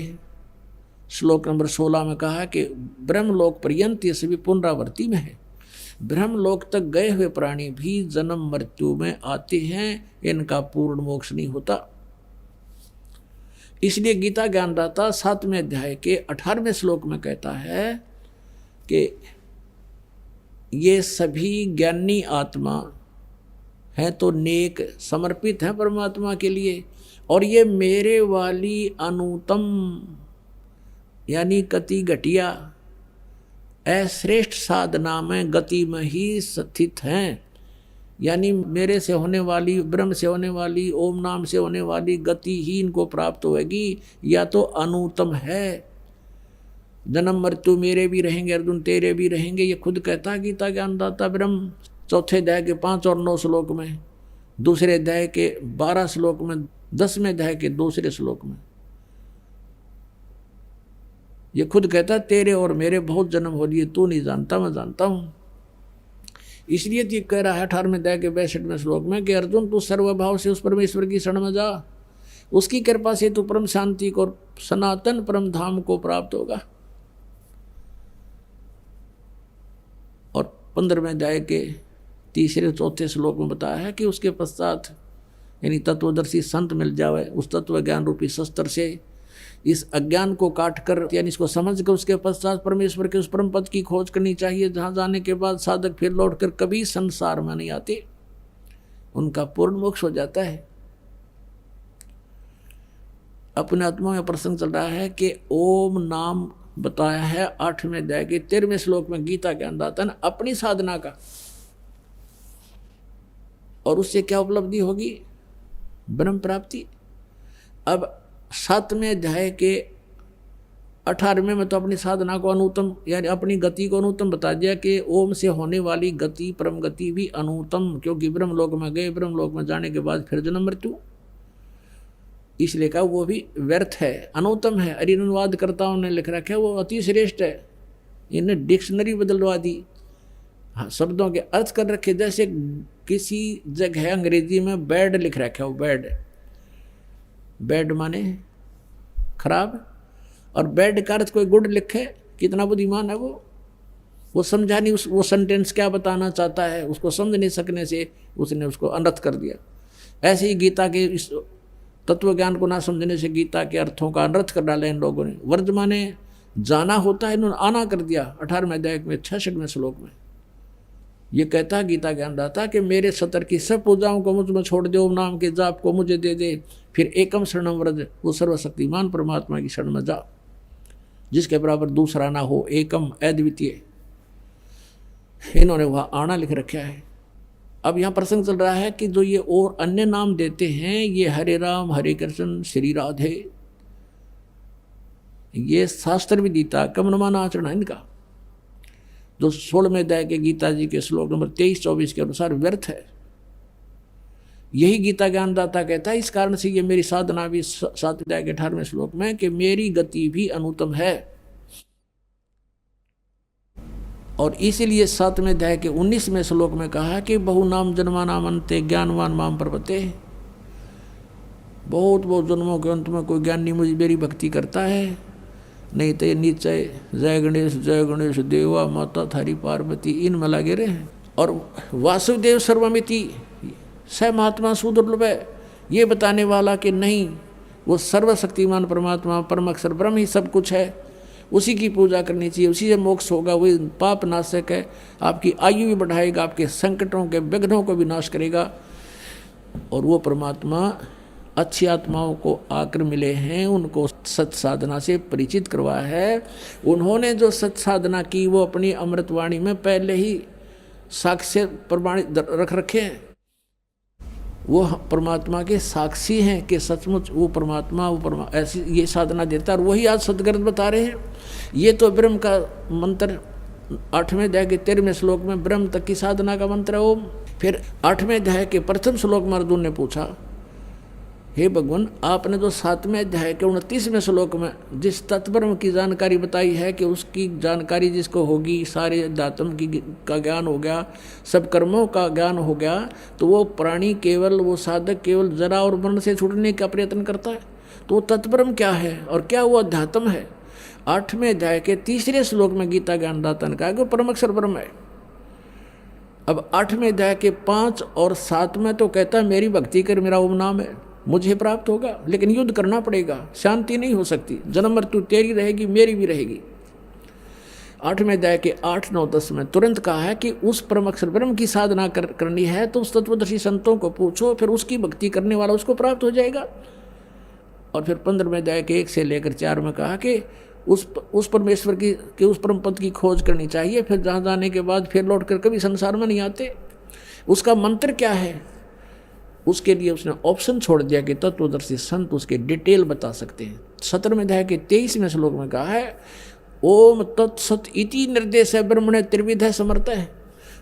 श्लोक नंबर 16 में कहा है कि ब्रह्मलोक पर्यंत ये सभी पुनरावृत्ति में है। ब्रह्मलोक तक गए हुए प्राणी भी जन्म मृत्यु में आते हैं, इनका पूर्ण मोक्ष नहीं होता। इसलिए गीता ज्ञानदाता 7वें अध्याय के 18वें श्लोक में कहता है कि ये सभी ज्ञानी आत्मा है तो नेक, समर्पित है परमात्मा के लिए, और ये मेरे वाली अनुतम यानी कति घटिया अश्रेष्ठ साधना में गति में ही स्थित हैं। यानी मेरे से होने वाली, ब्रह्म से होने वाली, ओम नाम से होने वाली गति ही इनको प्राप्त होगी, या तो अनुतम है। जन्म मृत्यु मेरे भी रहेंगे अर्जुन, तेरे भी रहेंगे, ये खुद कहता है गीता ज्ञानदाता ब्रह्म। 4थे अध्याय के 5 और 9 श्लोक में, दूसरे अध्याय के 12 श्लोक में, 10वें अध्याय के दूसरे श्लोक में ये खुद कहता तेरे और मेरे बहुत जन्म हो लिए, तू नहीं जानता मैं जानता हूँ। इसलिए ये कह रहा है 18वें अध्याय के 62वें श्लोक में कि अर्जुन तू सर्वभाव से उस परमेश्वर की शरण में जा, उसकी कृपा से तू परम शांति को, सनातन परम धाम को प्राप्त होगा। और 15वें अध्याय के 3-4 श्लोक में बताया है कि उसके पश्चात यानी तत्वदर्शी संत मिल जावे, उस तत्व ज्ञान रूपी शस्त्र से इस अज्ञान को काट कर यानी इसको समझ कर उसके पश्चात परमेश्वर के उस परम पद की खोज करनी चाहिए, जहाँ जाने के बाद साधक फिर लौटकर कभी संसार में नहीं आते, उनका पूर्ण मोक्ष हो जाता है। अपने आत्मा में प्रसंग चल रहा है कि ओम नाम बताया है 8वें अध्याय के 13वें श्लोक में गीता ज्ञानदाता ने अपनी साधना का, और उससे क्या उपलब्धि होगी? ब्रह्म प्राप्ति। अब 7वें अध्याय के 18वें में तो अपनी साधना को अनुतम यानी अपनी गति को अनुतम बता दिया कि ओम से होने वाली गति परम गति भी अनुतम, क्योंकि ब्रह्मलोक में गए, ब्रह्मलोक में जाने के बाद फिर जन्म मृत्यु, इसलिए कहा वो भी व्यर्थ है, अनुतम है। अरे अनुवादकर्ताओं ने लिख रखा है वो अति श्रेष्ठ है, इन्हें डिक्शनरी बदलवा दी, हाँ शब्दों के अर्थ कर रखे। जैसे किसी जगह अंग्रेजी में बैड लिख रखा है, वो बैड, बैड माने खराब, और बैड का अर्थ कोई गुड लिखे, कितना बुद्धिमान है वो समझा नहीं वो सेंटेंस क्या बताना चाहता है, उसको समझ नहीं सकने से उसने उसको अनर्थ कर दिया। ऐसे ही गीता के इस तत्व ज्ञान को ना समझने से गीता के अर्थों का अनर्थ कर डाला इन लोगों ने। वर्ज माने जाना होता है, इन्होंने आना कर दिया। 18वें अध्याय में 66वें श्लोक में ये कहता है गीता ज्ञानदाता कि मेरे सतर की सब पूजाओं को मुझ में छोड़ दे, ओम नाम के जाप को मुझे दे दे, फिर एकम शरणम व्रज, वो सर्वशक्तिमान परमात्मा की शरण में जा, जिसके बराबर दूसरा ना हो, एकम अद्वितीय। इन्होंने वहाँ आना लिख रखा है। अब यहाँ प्रसंग चल रहा है कि जो ये और अन्य नाम देते हैं, ये हरे राम, हरे कृष्ण, श्री राधे, ये शास्त्र विदिता कमनमान आचरण है इनका, जो 16वें अध्याय के गीता जी के श्लोक नंबर 23-24 के अनुसार व्यर्थ है। यही गीता ज्ञानदाता कहता है, इस कारण से ये मेरी साधना भी 7 अध्याय के 18वें श्लोक में कि मेरी गति भी अनुत्तम है। और इसीलिए 7वें अध्याय के 19वें श्लोक में कहा कि बहु नाम जन्मानाम अन्ते ज्ञानवान माम प्रपते, बहुत बहुत जन्मों के अंत में कोई ज्ञानी मुझे मेरी भक्ति करता है, नहीं तो नीचे जय गणेश देवा माता थारी पार्वती इनमें लगे रहे हैं। और वासुदेव सर्वमिति स महात्मा सुदुर्लभ है, ये बताने वाला कि नहीं, वो सर्वशक्तिमान परमात्मा परम अक्षर ब्रह्म ही सब कुछ है, उसी की पूजा करनी चाहिए, उसी से मोक्ष होगा, वही पाप नाशक है, आपकी आयु भी बढ़ाएगा, आपके संकटों के विघ्नों को भी नाश करेगा। और वो परमात्मा अच्छी आत्माओं को आकर मिले हैं, उनको सत साधना से परिचित करवाया है। उन्होंने जो सत साधना की वो अपनी अमृतवाणी में पहले ही साक्ष्य प्रमाणित रख रखे हैं, वो परमात्मा के साक्षी हैं कि सचमुच वो परमात्मा ऐसी ये साधना देता है। और वही आज सदगर्भ बता रहे हैं। ये तो ब्रह्म का मंत्र 8वें अध्याय के 13वें श्लोक में ब्रह्म तक की साधना का मंत्र है ओम। फिर 8वें अध्याय के प्रथम श्लोक में अर्जुन ने पूछा, हे भगवान, आपने जो 7वें अध्याय के 29वें श्लोक में जिस तत्ब्रह्म की जानकारी बताई है कि उसकी जानकारी जिसको होगी, सारे अध्यात्म की का ज्ञान हो गया, सब कर्मों का ज्ञान हो गया, तो वो प्राणी केवल, वो साधक केवल जरा और मरण से छूटने का प्रयत्न करता है। तो वो तत्ब्रह्म क्या है और क्या वो अध्यात्म है? 8वें अध्याय के 3रे श्लोक में गीता ज्ञानदाता ने कहा कि वो परम अक्षर ब्रह्म है। अब 8वें अध्याय के 5 और 7 में तो कहता है मेरी भक्ति कर, मेरा ओम नाम है, मुझे प्राप्त होगा, लेकिन युद्ध करना पड़ेगा, शांति नहीं हो सकती, जन्म मृत्यु तेरी रहेगी, मेरी भी रहेगी। 8वें अध्याय के 8, 9, 10 में तुरंत कहा है कि उस परम अक्षर ब्रह्म की साधना करनी है तो उस तत्वदर्शी संतों को पूछो, फिर उसकी भक्ति करने वाला उसको प्राप्त हो जाएगा। और फिर 15वें अध्याय के 1 से लेकर 4 में कहा कि उस परमेश्वर की उस परम पद की खोज करनी चाहिए, फिर जहाँ जाने के बाद फिर लौट कर कभी संसार में नहीं आते। उसका मंत्र क्या है, उसके लिए उसने ऑप्शन छोड़ दिया कि तत्वदर्शी संत उसके डिटेल बता सकते हैं। 17वें अध्याय के 23वें श्लोक में कहा है, ओम तत्सत इति निर्देश है ब्रह्मणे त्रिविध समर्थ है,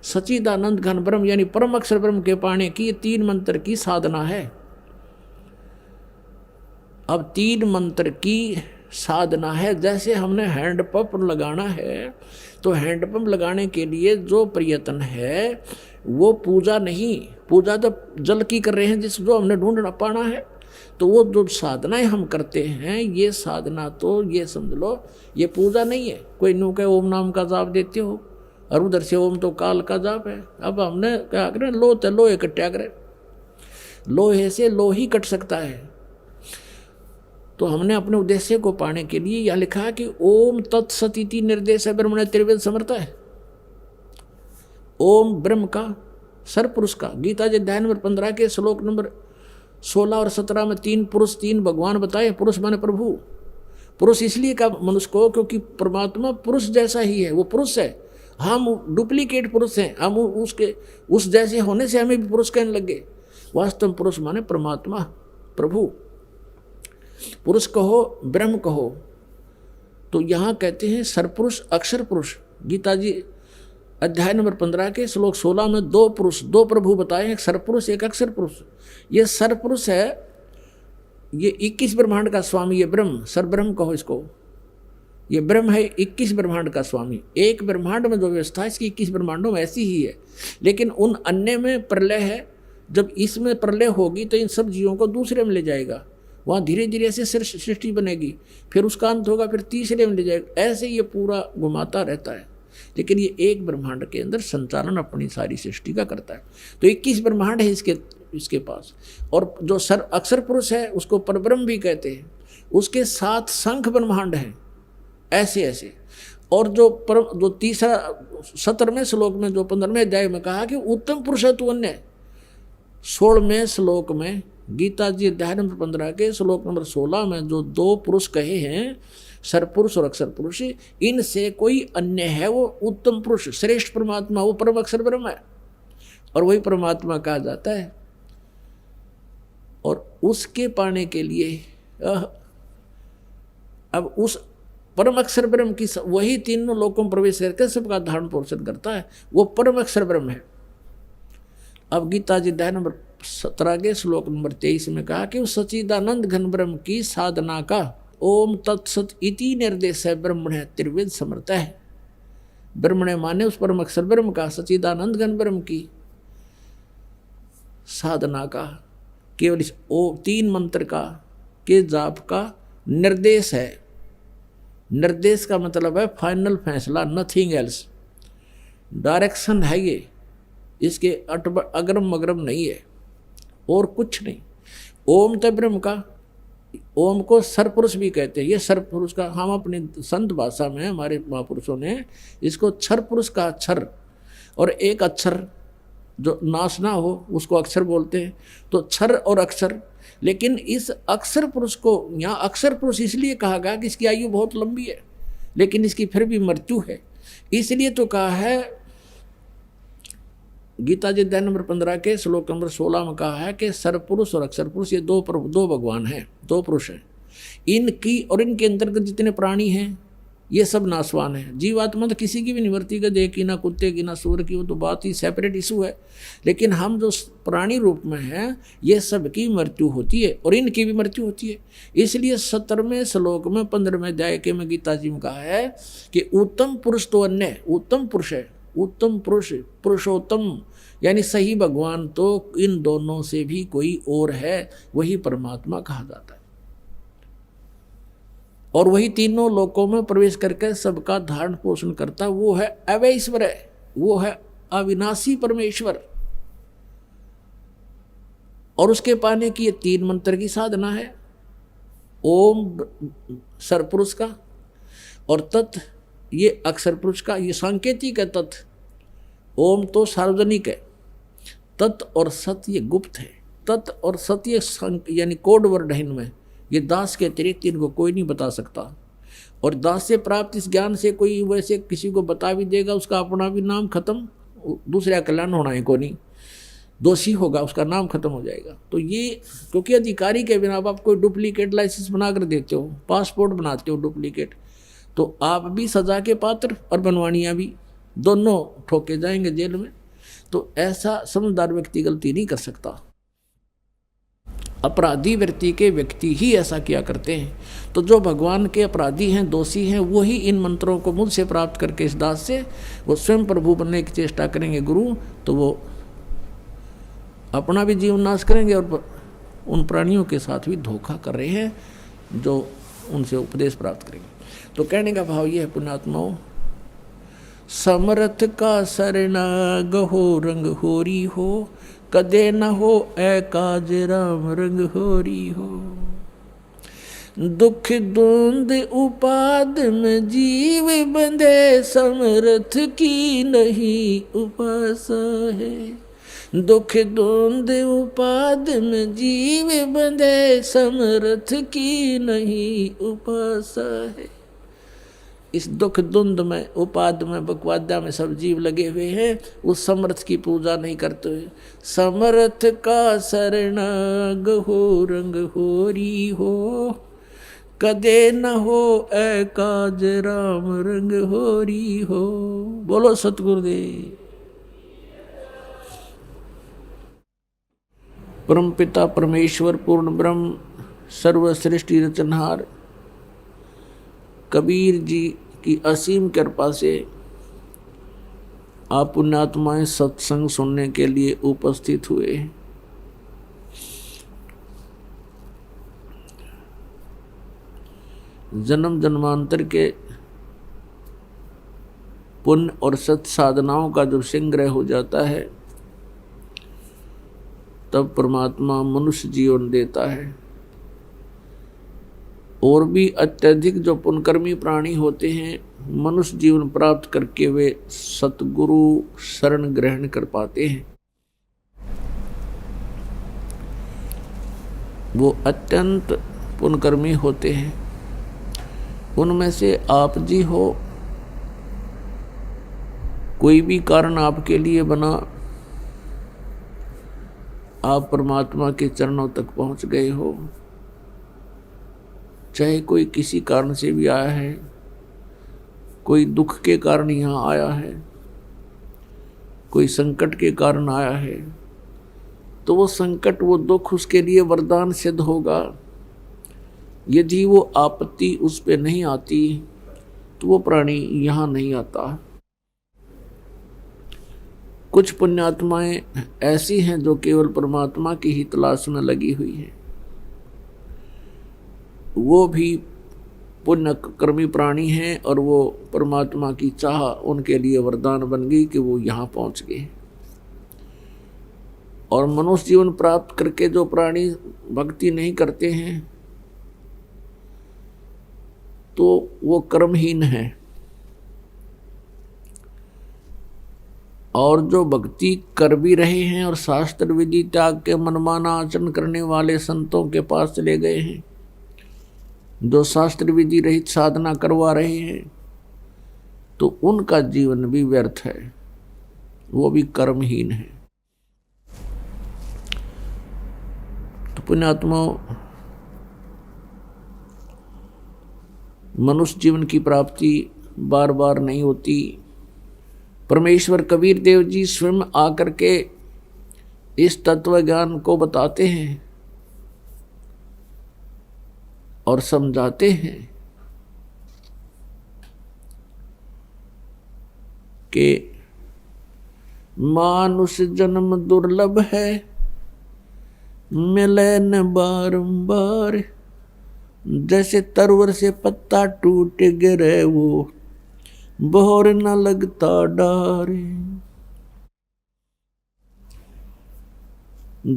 सच्चिदानंद घन ब्रह्म यानी परम अक्षर ब्रह्म के पाने की 3 मंत्र की साधना है। अब 3 मंत्र की साधना है। जैसे हमने हैंडपंप लगाना है, तो हैंडपंप लगाने के लिए जो प्रयत्न है वो पूजा नहीं, पूजा तो जल की कर रहे हैं जो हमने ढूंढना पाना है। तो वो जो साधनाएं हम करते हैं, ये साधना तो ये समझ लो ये पूजा नहीं है। कोई नु के ओम नाम का जाप देते हो और उधर से ओम तो काल का जाप है। अब हमने क्या करें, लो तो लोहे कट्या करें, लोहे से लोही कट सकता है। तो हमने अपने उद्देश्य को पाने के लिए यह लिखा है कि ओम तत्सत निर्देश है ब्रह्मणे त्रिवेद समर्थ है। ओम ब्रह्म का, सरपुरुष का, गीता जी अध्याय नंबर 15 के श्लोक नंबर 16 और 17 में 3 पुरुष 3 भगवान बताए। पुरुष माने प्रभु। पुरुष इसलिए का मनुष्य को क्योंकि परमात्मा पुरुष जैसा ही है, वो पुरुष है, हम डुप्लीकेट पुरुष हैं। हम उसके उस जैसे होने से हमें भी पुरुष कहने लगे। वास्तव में पुरुष माने परमात्मा, प्रभु। पुरुष कहो, ब्रह्म कहो, तो यहाँ कहते हैं सरपुरुष, अक्षर पुरुष। गीता जी अध्याय नंबर 15 के श्लोक 16 में 2 पुरुष, 2 प्रभु बताए, एक सरपुरुष एक अक्षर पुरुष। ये सरपुरुष है, ये 21 ब्रह्मांड का स्वामी, ये ब्रह्म, सर ब्रह्म कहो इसको। ये ब्रह्म है 21 ब्रह्मांड का स्वामी। एक ब्रह्मांड में जो व्यवस्था है इसकी 21 ब्रह्मांडों में ऐसी ही है, लेकिन उन अन्य में प्रलय है। जब इसमें प्रलय होगी तो इन सब जीवों को दूसरे में ले जाएगा, वहाँ धीरे धीरे ऐसे सृष्टि बनेगी, फिर उसका अंत होगा, फिर तीसरे में ले जाएगा। ऐसे ये पूरा घुमाता रहता है, लेकिन ये एक ब्रह्मांड के अंदर संचालन अपनी सारी सृष्टि का करता है। तो 21 ब्रह्मांड है इसके पास। और जो अक्षर पुरुष है उसको परब्रह्म भी कहते हैं। उसके 7 शंख ब्रह्मांड हैं, ऐसे ऐसे। और जो तीसरा 17वें श्लोक में, जो 15वें अध्याय में कहा कि उत्तम पुरुष है तू अन्य, 16वें श्लोक में गीता जी अध्याय नंबर 15 के श्लोक नंबर 16 में जो 2 पुरुष कहे हैं, सरपुरुष और अक्षर पुरुष, इनसे कोई अन्य है वो उत्तम पुरुष, श्रेष्ठ परमात्मा, वो परम अक्षर ब्रह्म है। और वही परमात्मा कहा जाता है। और उसके पाने के लिए अब उस परम अक्षर ब्रह्म की वही तीनों लोकों में प्रवेश करके सबका धारण पोषण करता है, वो परम अक्षर ब्रह्म है। अब गीता जी अध्याय नंबर 17 के श्लोक नंबर 23 में कहा कि उस सच्चिदानंद घन ब्रह्म की साधना का ओम तत्सत इति निर्देश है ब्रह्मण त्रिवेद समर्थ है। ब्रह्मण माने उस परम अक्षर ब्रह्म का, सच्चिदानंद घन ब्रह्म की साधना का केवल इस 3 मंत्र का के जाप का निर्देश है। निर्देश का मतलब है फाइनल फैसला, नथिंग एल्स। डायरेक्शन है ये, इसके अग्रम मग्रम नहीं है और कुछ नहीं। ओम तो ब्रह्म का, ओम को सरपुरुष भी कहते हैं। ये सरपुरुष का हम अपनी संत भाषा में हमारे महापुरुषों ने इसको क्षर पुरुष का अक्षर, और एक अक्षर जो नाश ना हो उसको अक्षर बोलते हैं। तो क्षर और अक्षर, लेकिन इस अक्षर पुरुष को यहाँ अक्षर पुरुष इसलिए कहा गया कि इसकी आयु बहुत लंबी है, लेकिन इसकी फिर भी मृत्यु है। इसलिए तो कहा है गीता जी अध्याय नंबर 15 के श्लोक नंबर 16 में कहा है कि सरपुरुष और अक्षर पुरुष ये दो भगवान हैं, 2 पुरुष हैं। इनकी और इनके अंतर्गत जितने प्राणी हैं ये सब नाशवान है। जीवात्मा तो किसी की भी निवृत्ति का देह की, ना कुत्ते की, ना सूर की, वो तो बात ही सेपरेट इशू है। लेकिन हम जो प्राणी रूप में हैं ये सब की मृत्यु होती है और इनकी भी मृत्यु होती है। इसलिए 17वें श्लोक में 15वें अध्याय के में गीता जी में कहा है कि उत्तम पुरुष तो अन्य, उत्तम पुरुष है, उत्तम पुरुष पुरुषोत्तम यानी सही भगवान तो इन दोनों से भी कोई और है, वही परमात्मा कहा जाता है। और वही तीनों लोकों में प्रवेश करके सबका धारण पोषण करता, वो है अवैश्वर है, वो है अविनाशी परमेश्वर। और उसके पाने की ये 3 मंत्र की साधना है। ओम सरपुरुष का, और तत् ये अक्षर पुरुष का, ये सांकेतिक है। तत् ओम तो सार्वजनिक है, तत् और सत ये गुप्त है। तत् और सत ये यानी कोड वर्ड है इनमें, ये दास के अतिरिक्त इनको कोई नहीं बता सकता। और दास से प्राप्त इस ज्ञान से कोई वैसे किसी को बता भी देगा उसका अपना भी नाम खत्म, दूसरा कल्याण होना है को नहीं, दोषी होगा, उसका नाम खत्म हो जाएगा। तो ये क्योंकि अधिकारी के बिना आप कोई डुप्लीकेट लाइसेंस बना कर देते हो, पासपोर्ट बनाते हो डुप्लीकेट, तो आप भी सजा के पात्र और बनवानियाँ भी दोनों ठोके जाएंगे जेल में। तो ऐसा समझदार व्यक्ति गलती नहीं कर सकता। अपराधी व्यक्ति ही ऐसा किया करते हैं। तो जो भगवान के अपराधी हैं, दोषी हैं, वही इन मंत्रों को मुझसे प्राप्त करके इस दास से वो स्वयं प्रभु बनने की चेष्टा करेंगे गुरु, तो वो अपना भी जीवन नाश करेंगे और उन प्राणियों के साथ भी धोखा कर रहे हैं जो उनसे उपदेश प्राप्त करेंगे। तो कहने का भाव ये है पुण्यात्माओं, समर्थ का शरणा गहो रंग होरी हो, कदे न हो ए काज राम रंग होरी हो। दुख द्वंद उपाद में जीव बंधे, समर्थ की नहीं उपासा है। दुख द्वंद उपाद में जीव बंधे, समर्थ की नहीं उपासा है। इस दुख द्वंद में, उपाद में, बकवाद्या में सब जीव लगे हुए हैं, उस समर्थ की पूजा नहीं करते हुए। समर्थ का शरणा गहो रंग होरी हो, कदे न हो ए काज राम रंग होरी हो। बोलो सतगुरुदेव। परम पिता परमेश्वर पूर्ण ब्रह्म सर्वश्रेष्ठी रचनहार कबीर जी की असीम कृपा से आप पुण्यात्माएं सत्संग सुनने के लिए उपस्थित हुए। जन्म जन्मांतर के पुण्य और सत साधनाओं का जब संग्रह हो जाता है तब परमात्मा मनुष्य जीवन देता है। और भी अत्यधिक जो पुण्यकर्मी प्राणी होते हैं, मनुष्य जीवन प्राप्त करके वे सतगुरु शरण ग्रहण कर पाते हैं। वो अत्यंत पुण्यकर्मी होते हैं। उनमें से आप जी हो, कोई भी कारण आपके लिए बना, आप परमात्मा के चरणों तक पहुंच गए हो, चाहे कोई किसी कारण से भी आया है, कोई दुख के कारण यहाँ आया है, कोई संकट के कारण आया है, तो वो संकट, वो दुख उसके लिए वरदान सिद्ध होगा। यदि वो आपत्ति उस पे नहीं आती तो वो प्राणी यहाँ नहीं आता। कुछ पुण्यात्माएं ऐसी हैं जो केवल परमात्मा की ही तलाश में लगी हुई हैं। वो भी पुण्य कर्मी प्राणी हैं और वो परमात्मा की चाह उनके लिए वरदान बन गई कि वो यहाँ पहुँच गए। और मनुष्य जीवन प्राप्त करके जो प्राणी भक्ति नहीं करते हैं तो वो कर्महीन है, और जो भक्ति कर भी रहे हैं और शास्त्र विधि त्याग के मनमाना आचरण करने वाले संतों के पास चले गए हैं, जो शास्त्र विधि रहित साधना करवा रहे हैं, तो उनका जीवन भी व्यर्थ है, वो भी कर्महीन है। तो पुण्यात्मा, मनुष्य जीवन की प्राप्ति बार बार नहीं होती। परमेश्वर कबीर देव जी स्वयं आकर के इस तत्व ज्ञान को बताते हैं और समझाते हैं कि मानुष जन्म दुर्लभ है, मिले न बारंबार, जैसे तरवर से पत्ता टूट गिरे वो बोर न लगता डारे।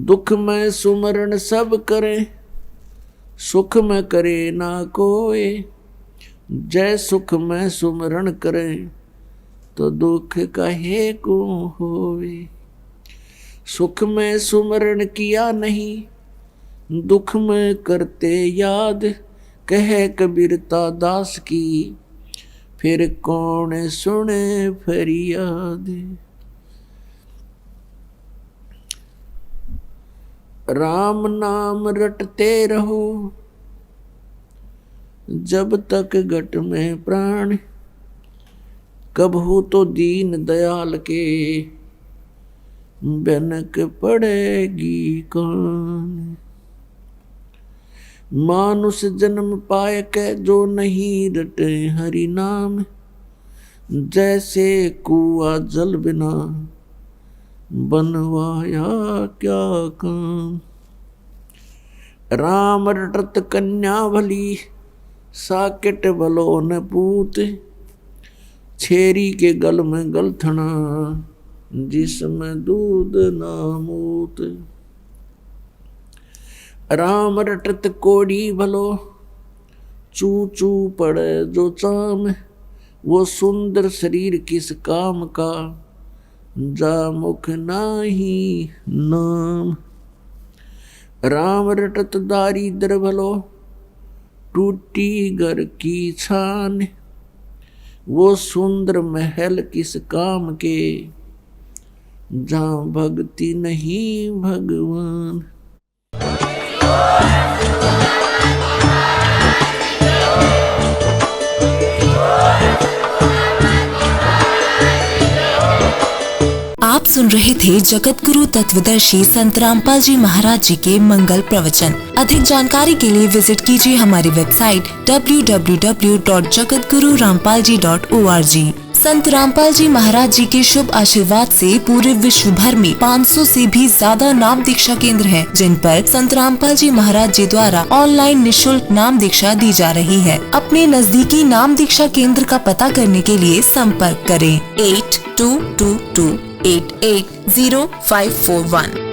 दुख में सुमरण सब करे, सुख में करे ना कोई, जय सुख में सुमरण करे तो दुख काहे को होवे। सुख में सुमरण किया नहीं, दुख में करते याद, कहे कबीरता दास की, फिर कौन सुने फरियाद। राम नाम रटते रहो, जब तक घट में प्राण, कबहू तो दीन दयाल के बनक पड़ेगी कौन। मानुष जन्म पाए के जो नहीं रटे हरि नाम, जैसे कुआ जल बिना बनवाया क्या काम। राम रटत कन्या भली, साकेट भलो न पूत, छेरी के गल में गलथना, जिसमें दूध ना मूत। राम रटत कोड़ी भलो, चू चू पड़े जो चाम, वो सुंदर शरीर किस काम का, जा मुख नाही नाम। राम रटत दारिद्र भलो, टूटी घर की छान, वो सुंदर महल किस काम के, जहाँ भक्ति नहीं भगवान। आप सुन रहे थे जगत गुरु तत्वदर्शी संत रामपाल जी महाराज जी के मंगल प्रवचन। अधिक जानकारी के लिए विजिट कीजिए हमारी वेबसाइट www.jagatgururampalji.org। संत रामपाल जी महाराज जी के शुभ आशीर्वाद से पूरे विश्व भर में 500 से भी ज्यादा नाम दीक्षा केंद्र हैं, जिन पर संत रामपाल जी महाराज जी द्वारा ऑनलाइन निशुल्क नाम दीक्षा दी जा रही है। अपने नजदीकी नाम दीक्षा केंद्र का पता करने के लिए संपर्क करें 8222880541।